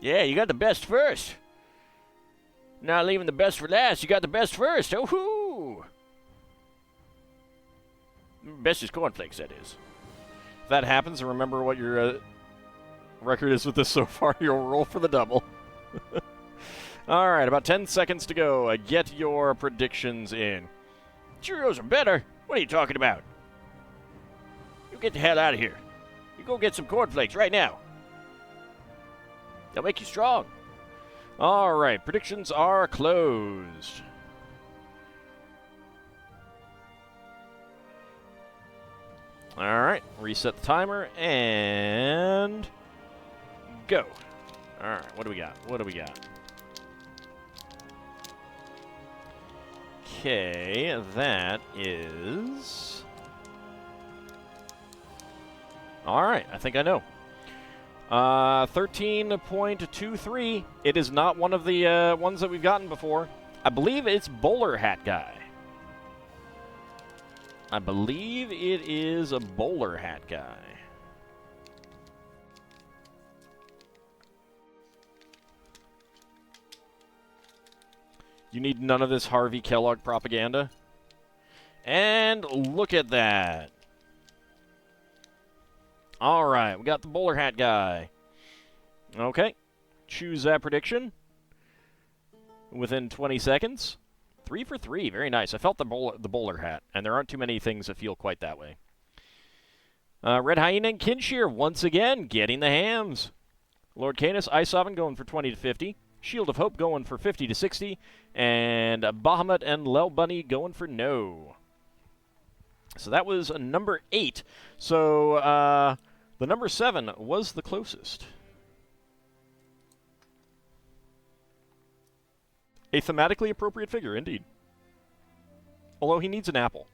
Yeah, you got the best first. Not leaving the best for last. You got the best first. Oh-hoo! Best is cornflakes, that is. If that happens, and remember what your record is with this so far, you'll roll for the double. All right, about 10 seconds to go. Get your predictions in. Cheerios are better? What are you talking about? You get the hell out of here. You go get some cornflakes right now. They'll make you strong. All right, predictions are closed. All right, reset the timer and go. All right, what do we got? What do we got? Okay, that is... All right, I think I know. 13.23. It is not one of the ones that we've gotten before. I believe it's Bowler Hat Guy. I believe it is a Bowler Hat Guy. You need none of this Harvey Kellogg propaganda. And look at that. All right, we got the Bowler Hat Guy. Okay, choose that prediction within 20 seconds. 3 for 3, very nice. I felt the bowler hat, and there aren't too many things that feel quite that way. Red Hyena and Kinshir, once again, getting the hams. Lord Canis, Ice Oven going for 20 to 50. Shield of Hope going for 50 to 60. And Bahamut and Lel Bunny going for no. So that was number 8. So the number 7 was the closest. A thematically appropriate figure, indeed. Although he needs an apple.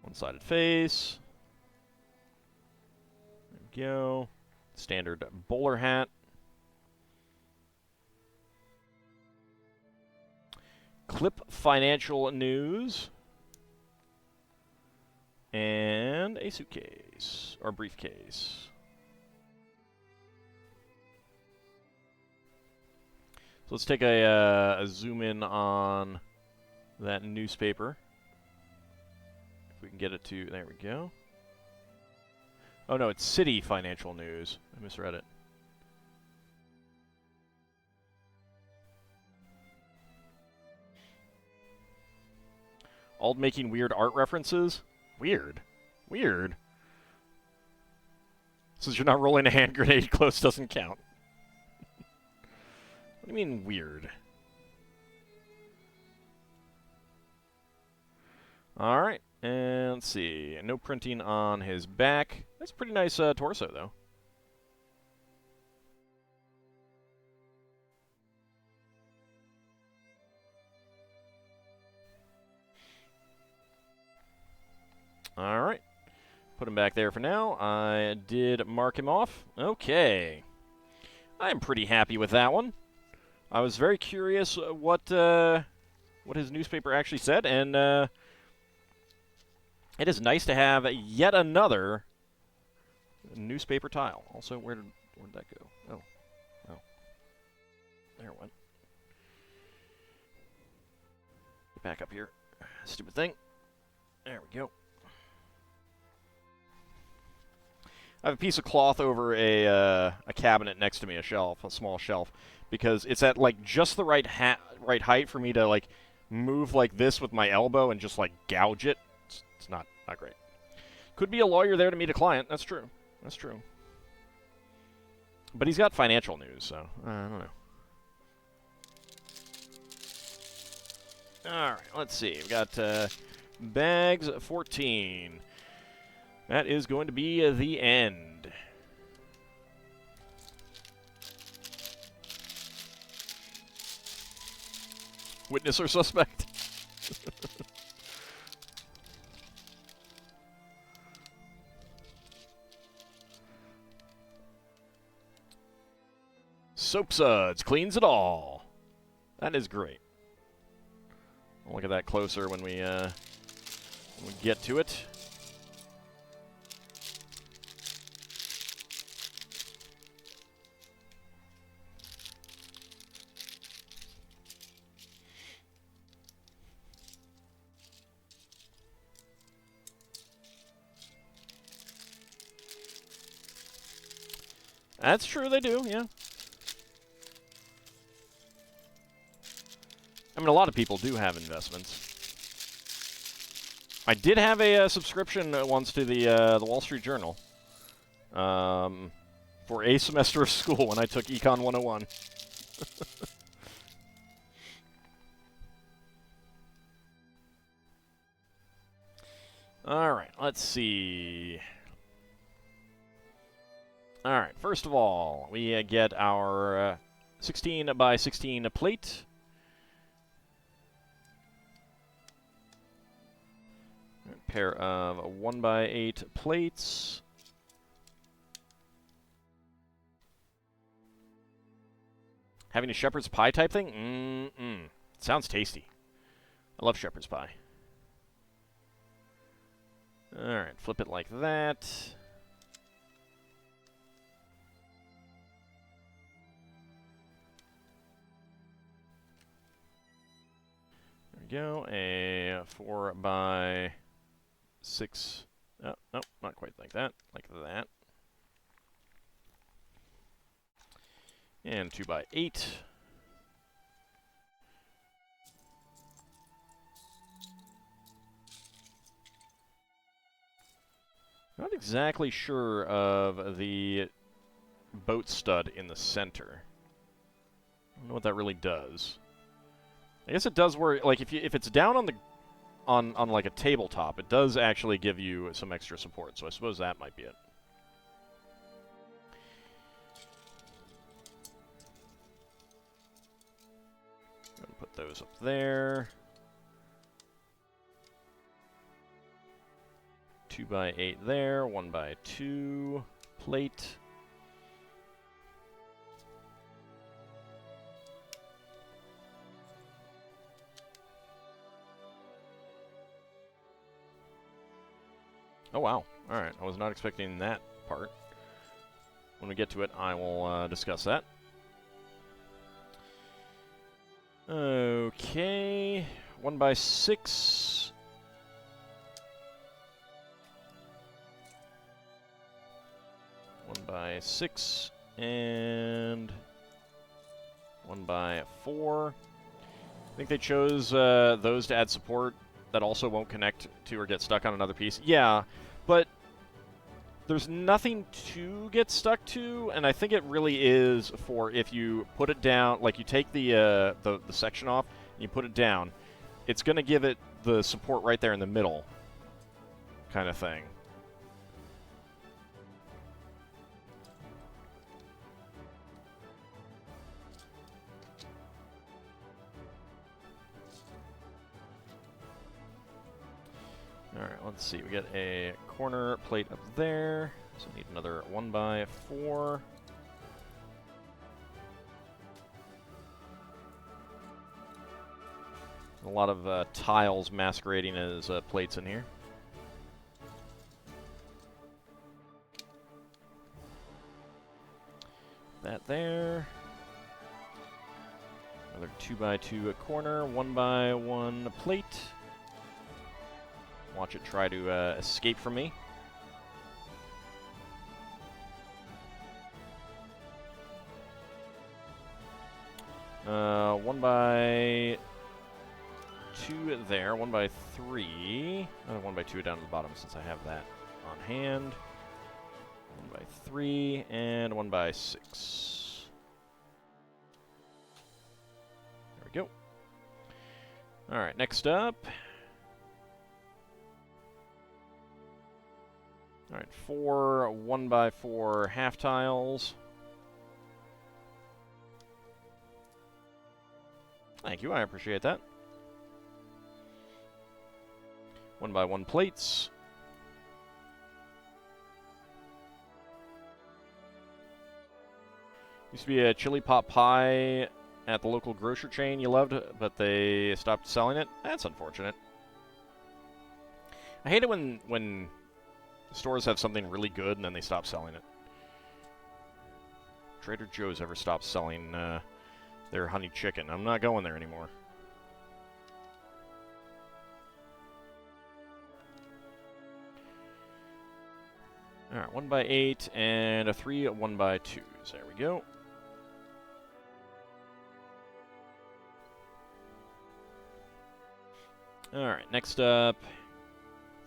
One-sided face. There we go. Standard bowler hat. Clip Financial News. And a suitcase, or briefcase. So let's take a zoom in on that newspaper. If we can get it to, there we go. Oh no, it's City Financial News. I misread it. Ald making weird art references? Weird. Weird. Since you're not rolling a hand grenade, close doesn't count. What do you mean, weird? Alright, and let's see. No printing on his back. That's a pretty nice torso, though. Alright. Put him back there for now. I did mark him off. Okay. I'm pretty happy with that one. I was very curious what what his newspaper actually said, and it is nice to have yet another newspaper tile. Also, where did that go? Oh, there it went. Get back up here, stupid thing. There we go. I have a piece of cloth over a cabinet next to me, a small shelf, because it's at like just the right height for me to like move like this with my elbow and just like gouge it. It's not great. Could be a lawyer there to meet a client. That's true. That's true. But he's got financial news, so I don't know. All right, let's see. We've got bags 14. That is going to be the end. Witness or suspect? Soap suds cleans it all. That is great. We'll look at that closer when we get to it. That's true, they do, yeah. I mean, a lot of people do have investments. I did have a subscription once to the Wall Street Journal for a semester of school when I took Econ 101. All right, let's see. All right, first of all, we get our 16 by 16 plate. A pair of 1 by 8 plates. Having a shepherd's pie type thing? Sounds tasty. I love shepherd's pie. All right, flip it like that. Go a 4 by 6. Oh, no, not quite like that. Like that. And 2 by 8. Not exactly sure of the boat stud in the center. I don't know what that really does. I guess it does work. Like if it's down on the on like a tabletop, it does actually give you some extra support. So I suppose that might be it. Gonna put those up there. 2 by 8 there. 1 by 2 plate. Oh, wow. All right. I was not expecting that part. When we get to it, I will discuss that. Okay. 1 by 6. One by 6. And 1 by 4. I think they chose those to add support that also won't connect to or get stuck on another piece. Yeah, but there's nothing to get stuck to, and I think it really is for if you put it down, like you take the section off and you put it down, it's going to give it the support right there in the middle kind of thing. Alright, let's see. We got a corner plate up there. So we need another 1 by 4. A lot of tiles masquerading as plates in here. That there. Another 2x2 corner, 1x1 plate. Watch it try to escape from me. One by two there, 1x3. 1x2 down at the bottom since I have that on hand. 1x3 and 1x6. There we go. All right, next up. All right, 4 1x4 half tiles. Thank you, I appreciate that. 1x1 plates. Used to be a chili pot pie at the local grocery chain you loved, but they stopped selling it. That's unfortunate. I hate it when stores have something really good and then they stop selling it. Trader Joe's ever stopped selling their honey chicken. I'm not going there anymore. Alright, 1x8 and a 3 1x2s. There we go. Alright, next up,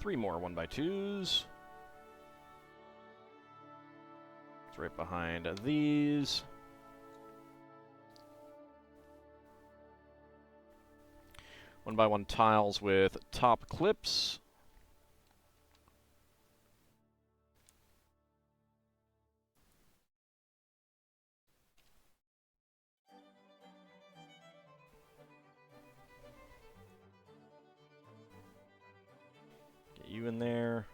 3 more 1x2s. It's right behind these. One by one tiles with top clips. Get you in there.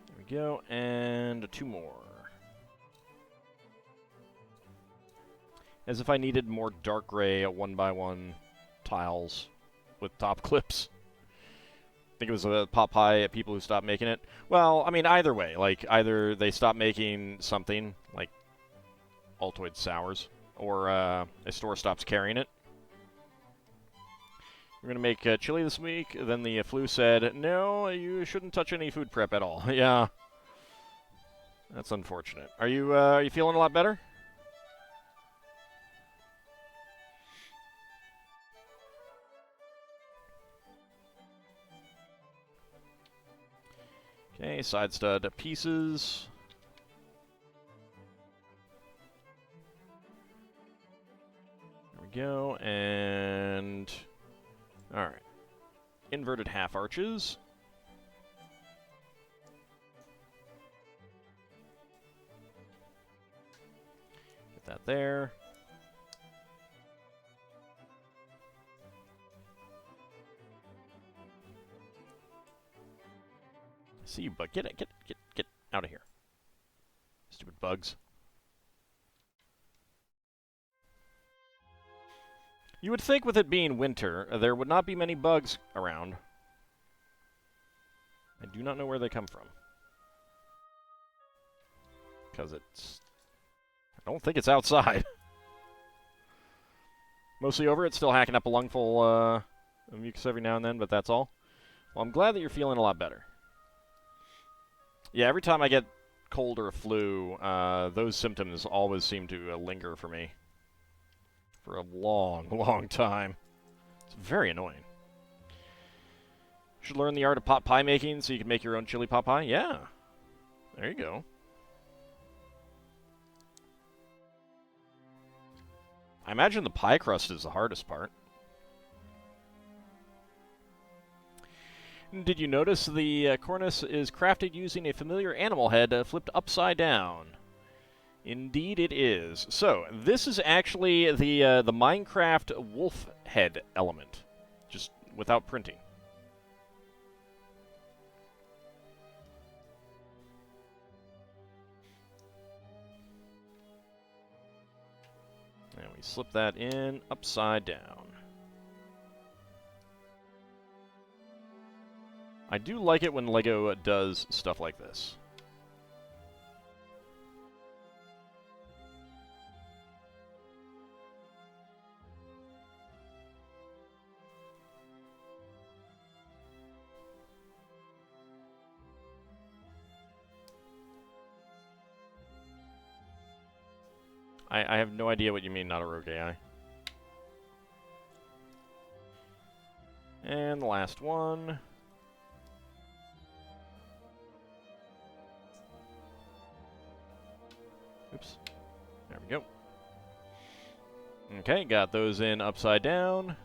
There we go, and 2 more. As if I needed more dark gray 1x1 tiles with top clips. I think it was a pot pie at people who stopped making it. Well, I mean, either way. Like, either they stopped making something, like Altoid Sours, or a store stops carrying it. We're going to make chili this week. Then the flu said, no, you shouldn't touch any food prep at all. Yeah. That's unfortunate. Are you feeling a lot better? Okay, side stud pieces. There we go, and... Alright. Inverted half arches. Get that there. See you, bug. Get out of here. Stupid bugs. You would think with it being winter, there would not be many bugs around. I do not know where they come from. Because it's... I don't think it's outside. Mostly over, it's still hacking up a lungful of mucus every now and then, but that's all. Well, I'm glad that you're feeling a lot better. Yeah, every time I get cold or a flu, those symptoms always seem to linger for me. For a long, long time. It's very annoying. Should learn the art of pot pie making so you can make your own chili pot pie? Yeah. There you go. I imagine the pie crust is the hardest part. Did you notice the cornice is crafted using a familiar animal head flipped upside down? Indeed it is. So, this is actually the Minecraft wolf head element, just without printing. And we slip that in upside down. I do like it when LEGO does stuff like this. I have no idea what you mean, not a rogue AI. And the last one. Oops. There we go. Okay, got those in upside down.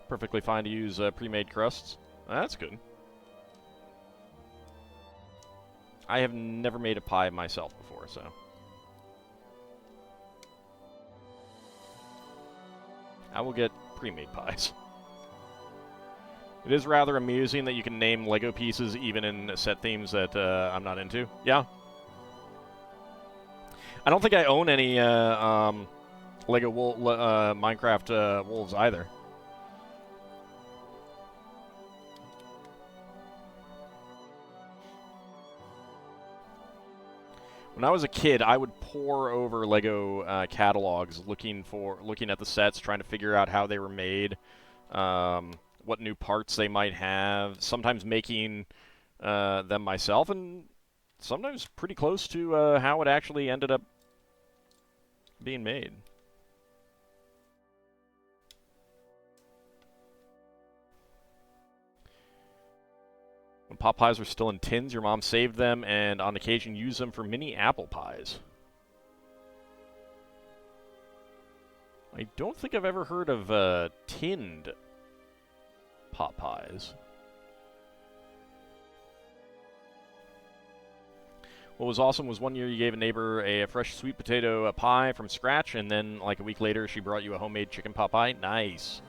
Perfectly fine to use pre-made crusts. That's good. I have never made a pie myself before, so... I will get pre-made pies. It is rather amusing that you can name LEGO pieces even in set themes that I'm not into. Yeah. I don't think I own any LEGO Minecraft wolves either. When I was a kid, I would pore over LEGO catalogs, looking at the sets, trying to figure out how they were made, what new parts they might have. Sometimes making them myself, and sometimes pretty close to how it actually ended up being made. When pot pies were still in tins, your mom saved them and on occasion used them for mini apple pies. I don't think I've ever heard of tinned pot pies. What was awesome was one year you gave a neighbor a fresh sweet potato pie from scratch, and then like a week later she brought you a homemade chicken pot pie. Nice.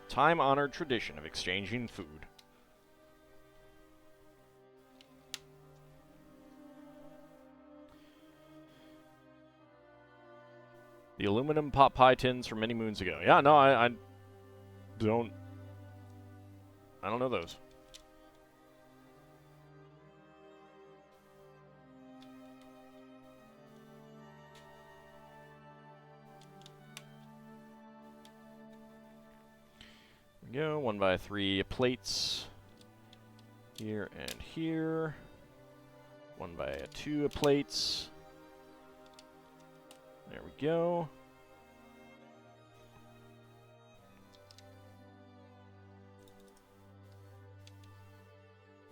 Time-honored tradition of exchanging food. The aluminum pot pie tins from many moons ago. Yeah, no, I don't know those. There we go, 1x3 plates. Here and here. 1x2 plates. There we go.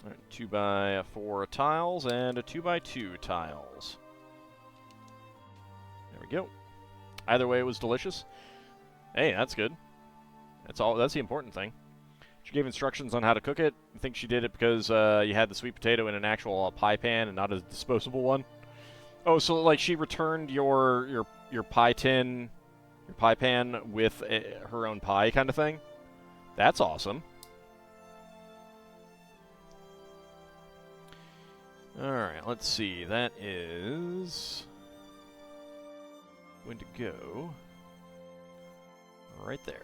All right, 2x4 tiles and a 2x2 tiles. There we go. Either way, it was delicious. Hey, that's good. That's the important thing. She gave instructions on how to cook it. I think she did it because you had the sweet potato in an actual pie pan and not a disposable one. Oh, so like she returned your pie tin, your pie pan with her own pie kind of thing? That's awesome. Alright, let's see. That is going to go right there.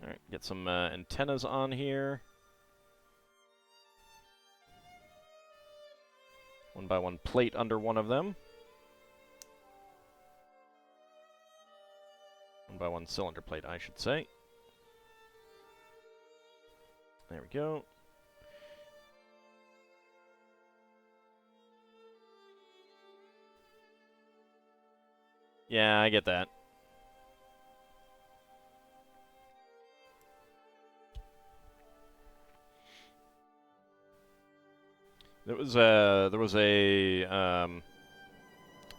Alright, get some antennas on here. 1x1 plate under one of them. 1x1 cylinder plate, I should say. There we go. Yeah, I get that. There was a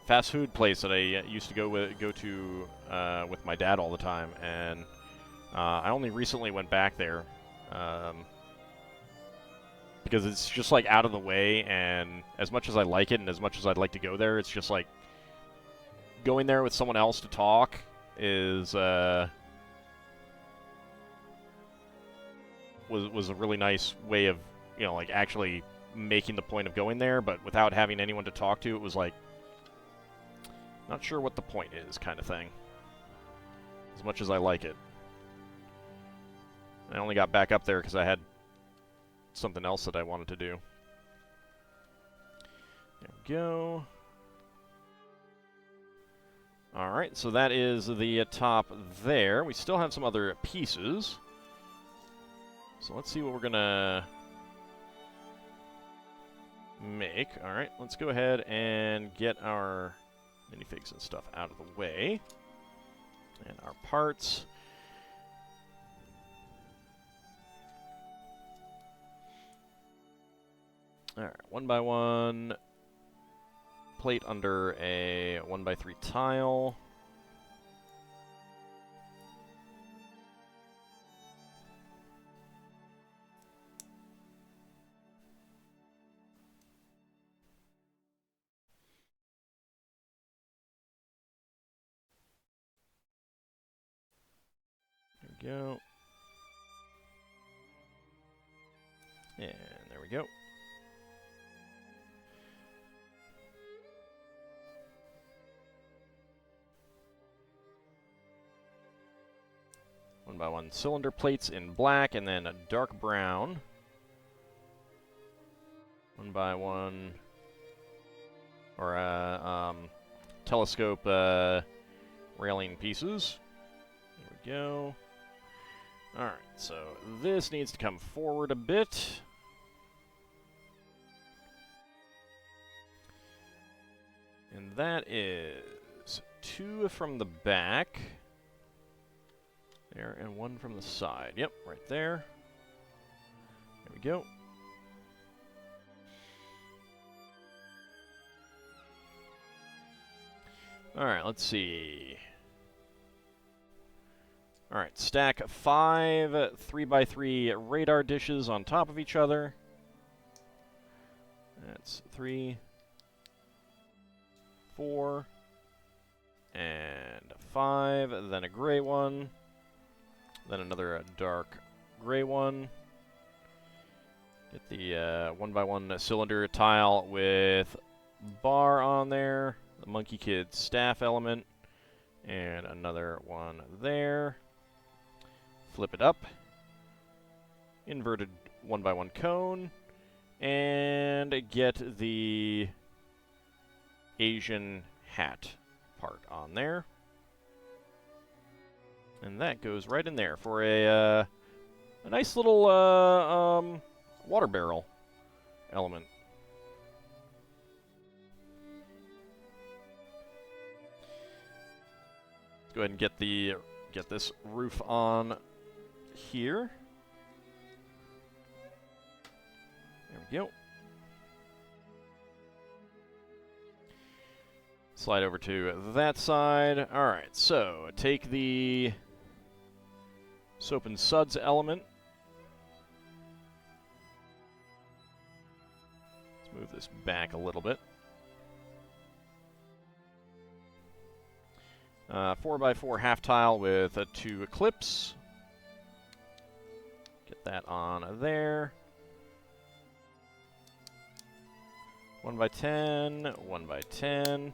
fast food place that I used to go to with my dad all the time, and I only recently went back there. because it's just like out of the way, and as much as I like it and as much as I'd like to go there, it's just like going there with someone else to talk is was a really nice way of, you know, like actually making the point of going there, but without having anyone to talk to, it was like not sure what the point is kind of thing. As much as I like it. I only got back up there because I had something else that I wanted to do. There we go. Alright, so that is the top there. We still have some other pieces. So let's see what we're gonna make. Alright, let's go ahead and get our minifigs and stuff out of the way. And our parts. Alright, 1x1 plate under a 1x3 tile. There we go. And there we go. One by one cylinder plates in black, and then a dark brown. 1x1, or telescope railing pieces. There we go. Alright, so this needs to come forward a bit. And that is 2 from the back. There, and 1 from the side. Yep, right there. There we go. Alright, let's see. Alright, stack 5 3x3 radar dishes on top of each other. That's 3, 4, and 5, then a gray one. Then another dark gray one. Get the 1x1 cylinder tile with bar on there. The Monkey Kid staff element. And another one there. Flip it up. Inverted 1x1 cone. And get the Asian hat part on there. And that goes right in there for a nice little water barrel element. Let's go ahead and get this roof on here. There we go. Slide over to that side. All right, so take the Soap and Suds element. Let's move this back a little bit. 4x4 half tile with 2 clips. Get that on there. 1x10, 1x10.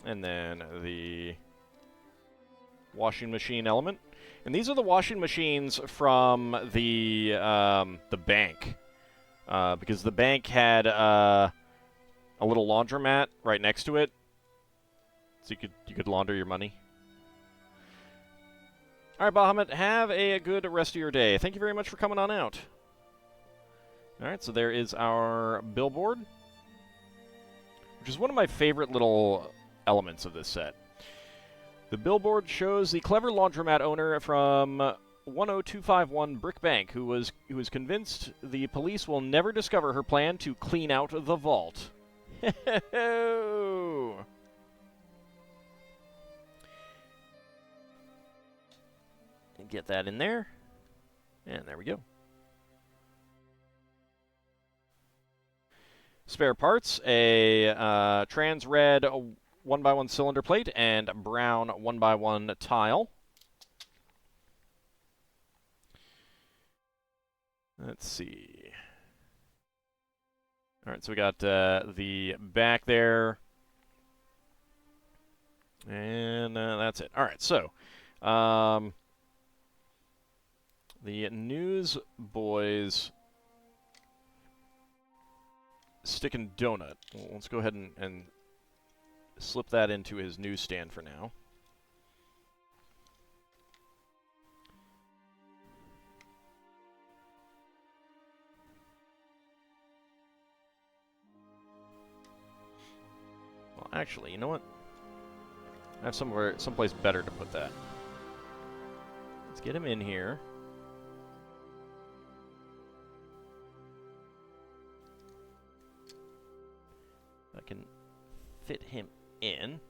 And then the washing machine element. And these are the washing machines from the bank. Because the bank had a little laundromat right next to it. So you could launder your money. Alright, Bahamut, have a good rest of your day. Thank you very much for coming on out. Alright, so there is our billboard. Which is one of my favorite little elements of this set. The billboard shows the clever laundromat owner from 10251 Brick Bank who was convinced the police will never discover her plan to clean out the vault. Get that in there. And there we go. spare parts, a trans red 1x1 cylinder plate, and brown 1x1 tile. Let's see. All right, so we got the back there, and that's it. All right, so the Newsboys Stick and Donut. Well, let's go ahead and slip that into his newsstand for now. Well, actually, you know what? I have someplace better to put that. Let's get him in here. I can fit him in.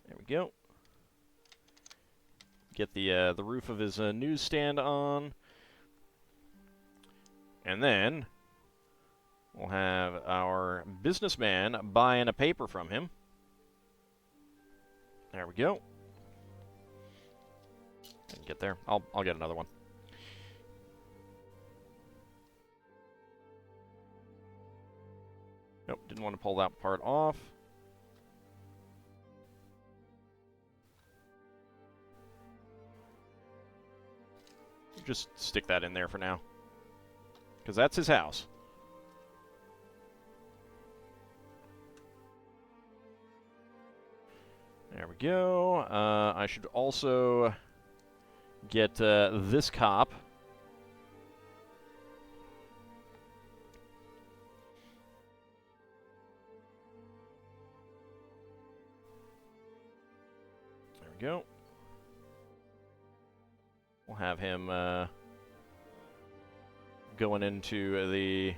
There we go. Get the roof of his newsstand on, and then we'll have our businessman buying a paper from him. There we go. And get there. I'll get another one. Nope, didn't want to pull that part off. Just stick that in there for now, because that's his house. There we go. I should also get this cop. There we go. We'll have him going into the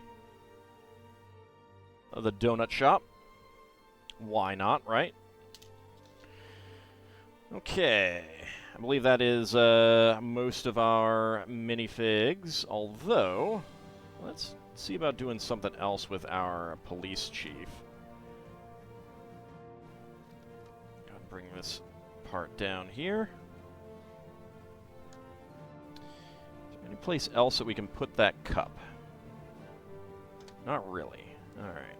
donut shop. Why not, right? Okay. I believe that is most of our minifigs, although let's see about doing something else with our police chief. Gotta bring this part down here. Any place else that we can put that cup? Not really. All right.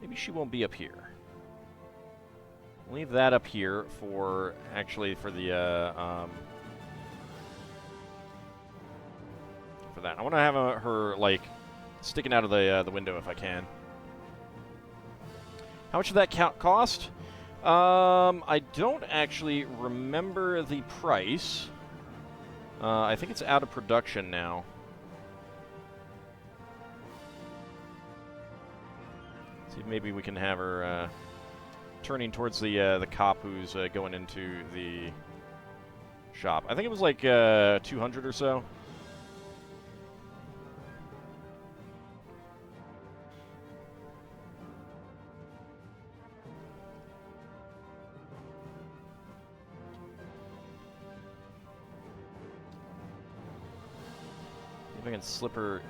Maybe she won't be up here. Leave that up here for, actually, for the, for that. I want to have her, like, sticking out of the window if I can. How much did that cost? I don't actually remember the price. I think it's out of production now. See if maybe we can have her turning towards the cop who's going into the shop. I think it was like 200 or so. If I can slip her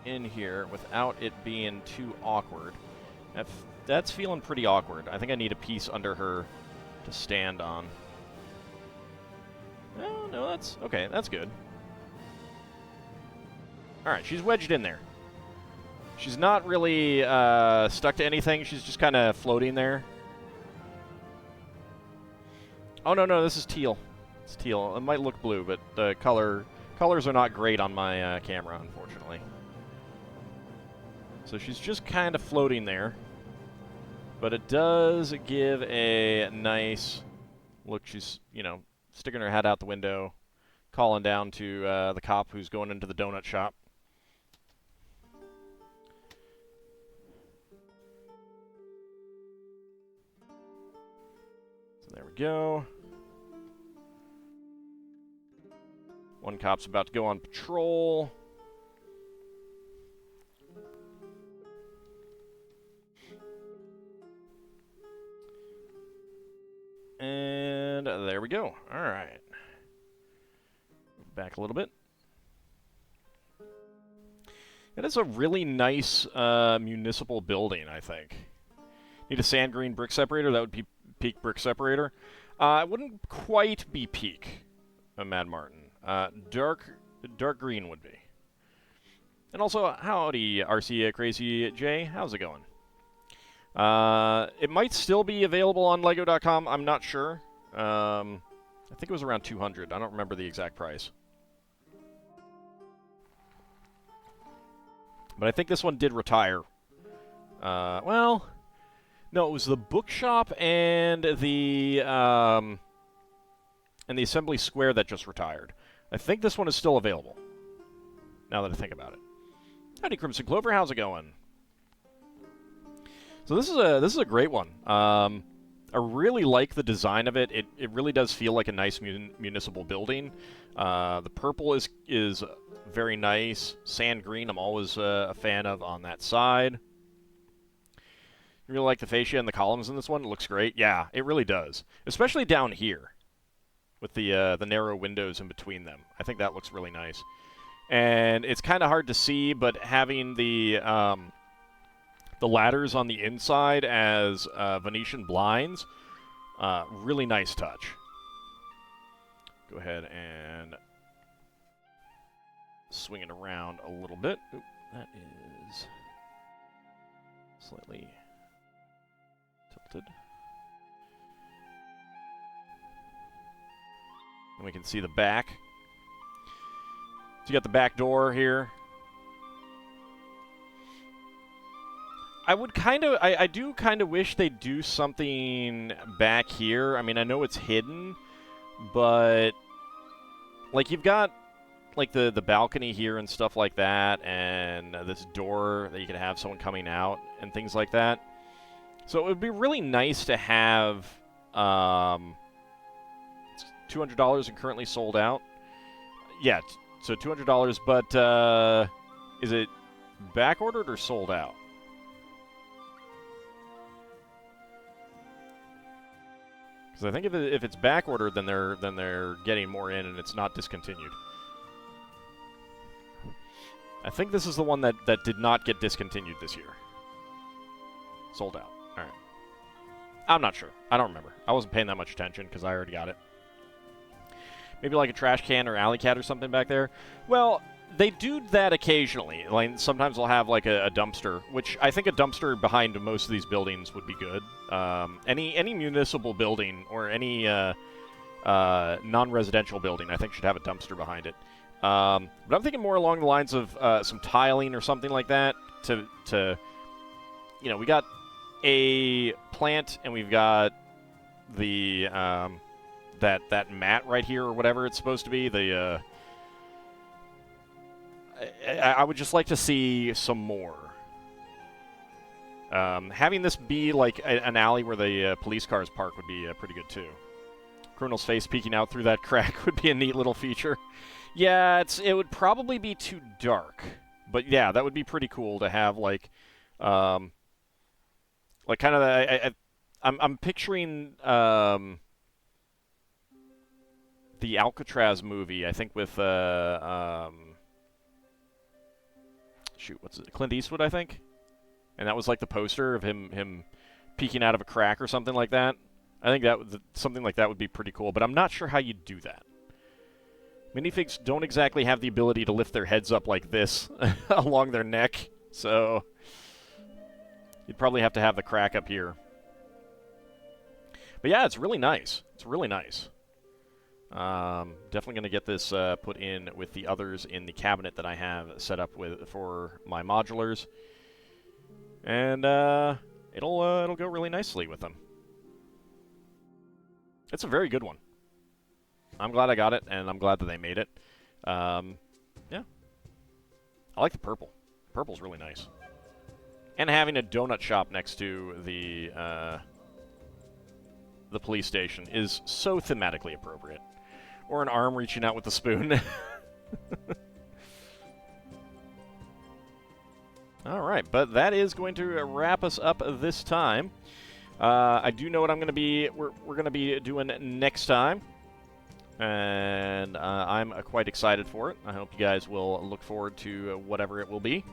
in here without it being too awkward. That's feeling pretty awkward. I think I need a piece under her to stand on. Oh, no, that's okay. That's good. All right, she's wedged in there. She's not really stuck to anything. She's just kind of floating there. Oh, no, this is teal. It's teal. It might look blue, but the colors are not great on my camera, unfortunately. So she's just kind of floating there. But it does give a nice look. She's, you know, sticking her head out the window, calling down to the cop who's going into the donut shop. So there we go. One cop's about to go on patrol. And there we go. go. All right. Back a little bit. It is a really nice municipal building, I think. Need a sand green brick separator. That would be peak brick separator. It wouldn't quite be peak, Mad Martin. Dark green would be. And also, howdy, RC Crazy J. How's it going? It might still be available on Lego.com. I'm not sure. I think it was around 200. I don't remember the exact price. But I think this one did retire. Well, no, it was the bookshop and the Assembly Square that just retired. I think this one is still available. Now that I think about it. Howdy, Crimson Clover. How's it going? So this is a great one. I really like the design of it. It really does feel like a nice municipal building. The purple is very nice. Sand green, I'm always a fan of on that side. You really like the fascia and the columns in this one? It looks great. Yeah, it really does. Especially down here with the narrow windows in between them. I think that looks really nice. And it's kind of hard to see, but having the ladders on the inside as Venetian blinds, really nice touch. Go ahead and swing it around a little bit. Oop, that is slightly tilted. And we can see the back. So you got the back door here. I do kind of wish they'd do something back here. I mean, I know it's hidden, but like you've got like the balcony here and stuff like that, and this door that you can have someone coming out and things like that. So it would be really nice to have it's $200 and currently sold out. Yeah, so $200, but is it back ordered or sold out? Because I think if it's back ordered, then they're getting more in, and it's not discontinued. I think this is the one that did not get discontinued this year. Sold out. All right. I'm not sure. I don't remember. I wasn't paying that much attention because I already got it. Maybe like a trash can or alley cat or something back there. Well, they do that occasionally. Like sometimes they'll have like a dumpster, which I think a dumpster behind most of these buildings would be good. Any municipal building or any non-residential building, I think, should have a dumpster behind it. But I'm thinking more along the lines of some tiling or something like that. To you know, we got a plant and we've got the that mat right here or whatever it's supposed to be. The I would just like to see some more. Having this be like an alley where the police cars park would be pretty good too. Criminal's face peeking out through that crack would be a neat little feature. Yeah, it would probably be too dark, but yeah, that would be pretty cool to have like kind of I'm picturing the Alcatraz movie, I think with shoot, what's it? Clint Eastwood, I think, and that was like the poster of him peeking out of a crack or something like that. I think something like that would be pretty cool, but I'm not sure how you'd do that. Minifigs don't exactly have the ability to lift their heads up like this along their neck, so you'd probably have to have the crack up here. But yeah, it's really nice. It's really nice. Definitely going to get this put in with the others in the cabinet that I have set up for my modulars, and it'll go really nicely with them. It's a very good one. I'm glad I got it, and I'm glad that they made it. Yeah. I like the purple. Purple's really nice. And having a donut shop next to the police station is so thematically appropriate. Or an arm reaching out with a spoon. All right, but that is going to wrap us up this time. I do know what I'm going to be. We're going to be doing next time. and I'm quite excited for it. I hope you guys will look forward to whatever it will be.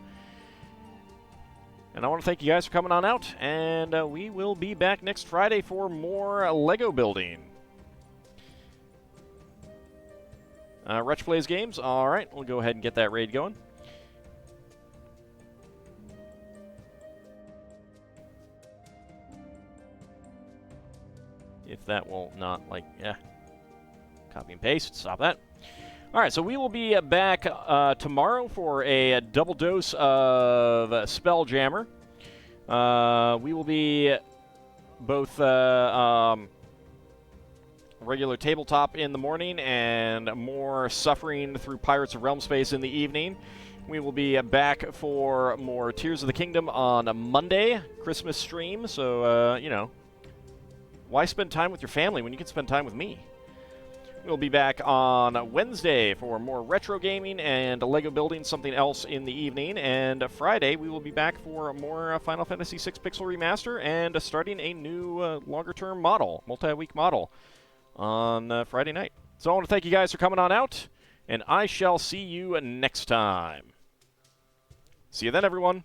And I want to thank you guys for coming on out, and we will be back next Friday for more Lego building. Retch Plays Games, alright, we'll go ahead and get that raid going. If that will not, copy and paste, stop that. Alright, so we will be back tomorrow for a double dose of Spelljammer. We will be both regular tabletop in the morning and more suffering through Pirates of Realm Space in the evening. We will be back for more Tears of the Kingdom on a Monday, Christmas stream, so, you know, why spend time with your family when you can spend time with me? We'll be back on Wednesday for more retro gaming and Lego building, something else in the evening. And Friday, we will be back for more Final Fantasy VI Pixel Remaster and starting a new longer-term model, multi-week model, on Friday night. So I want to thank you guys for coming on out, and I shall see you next time. See you then, everyone.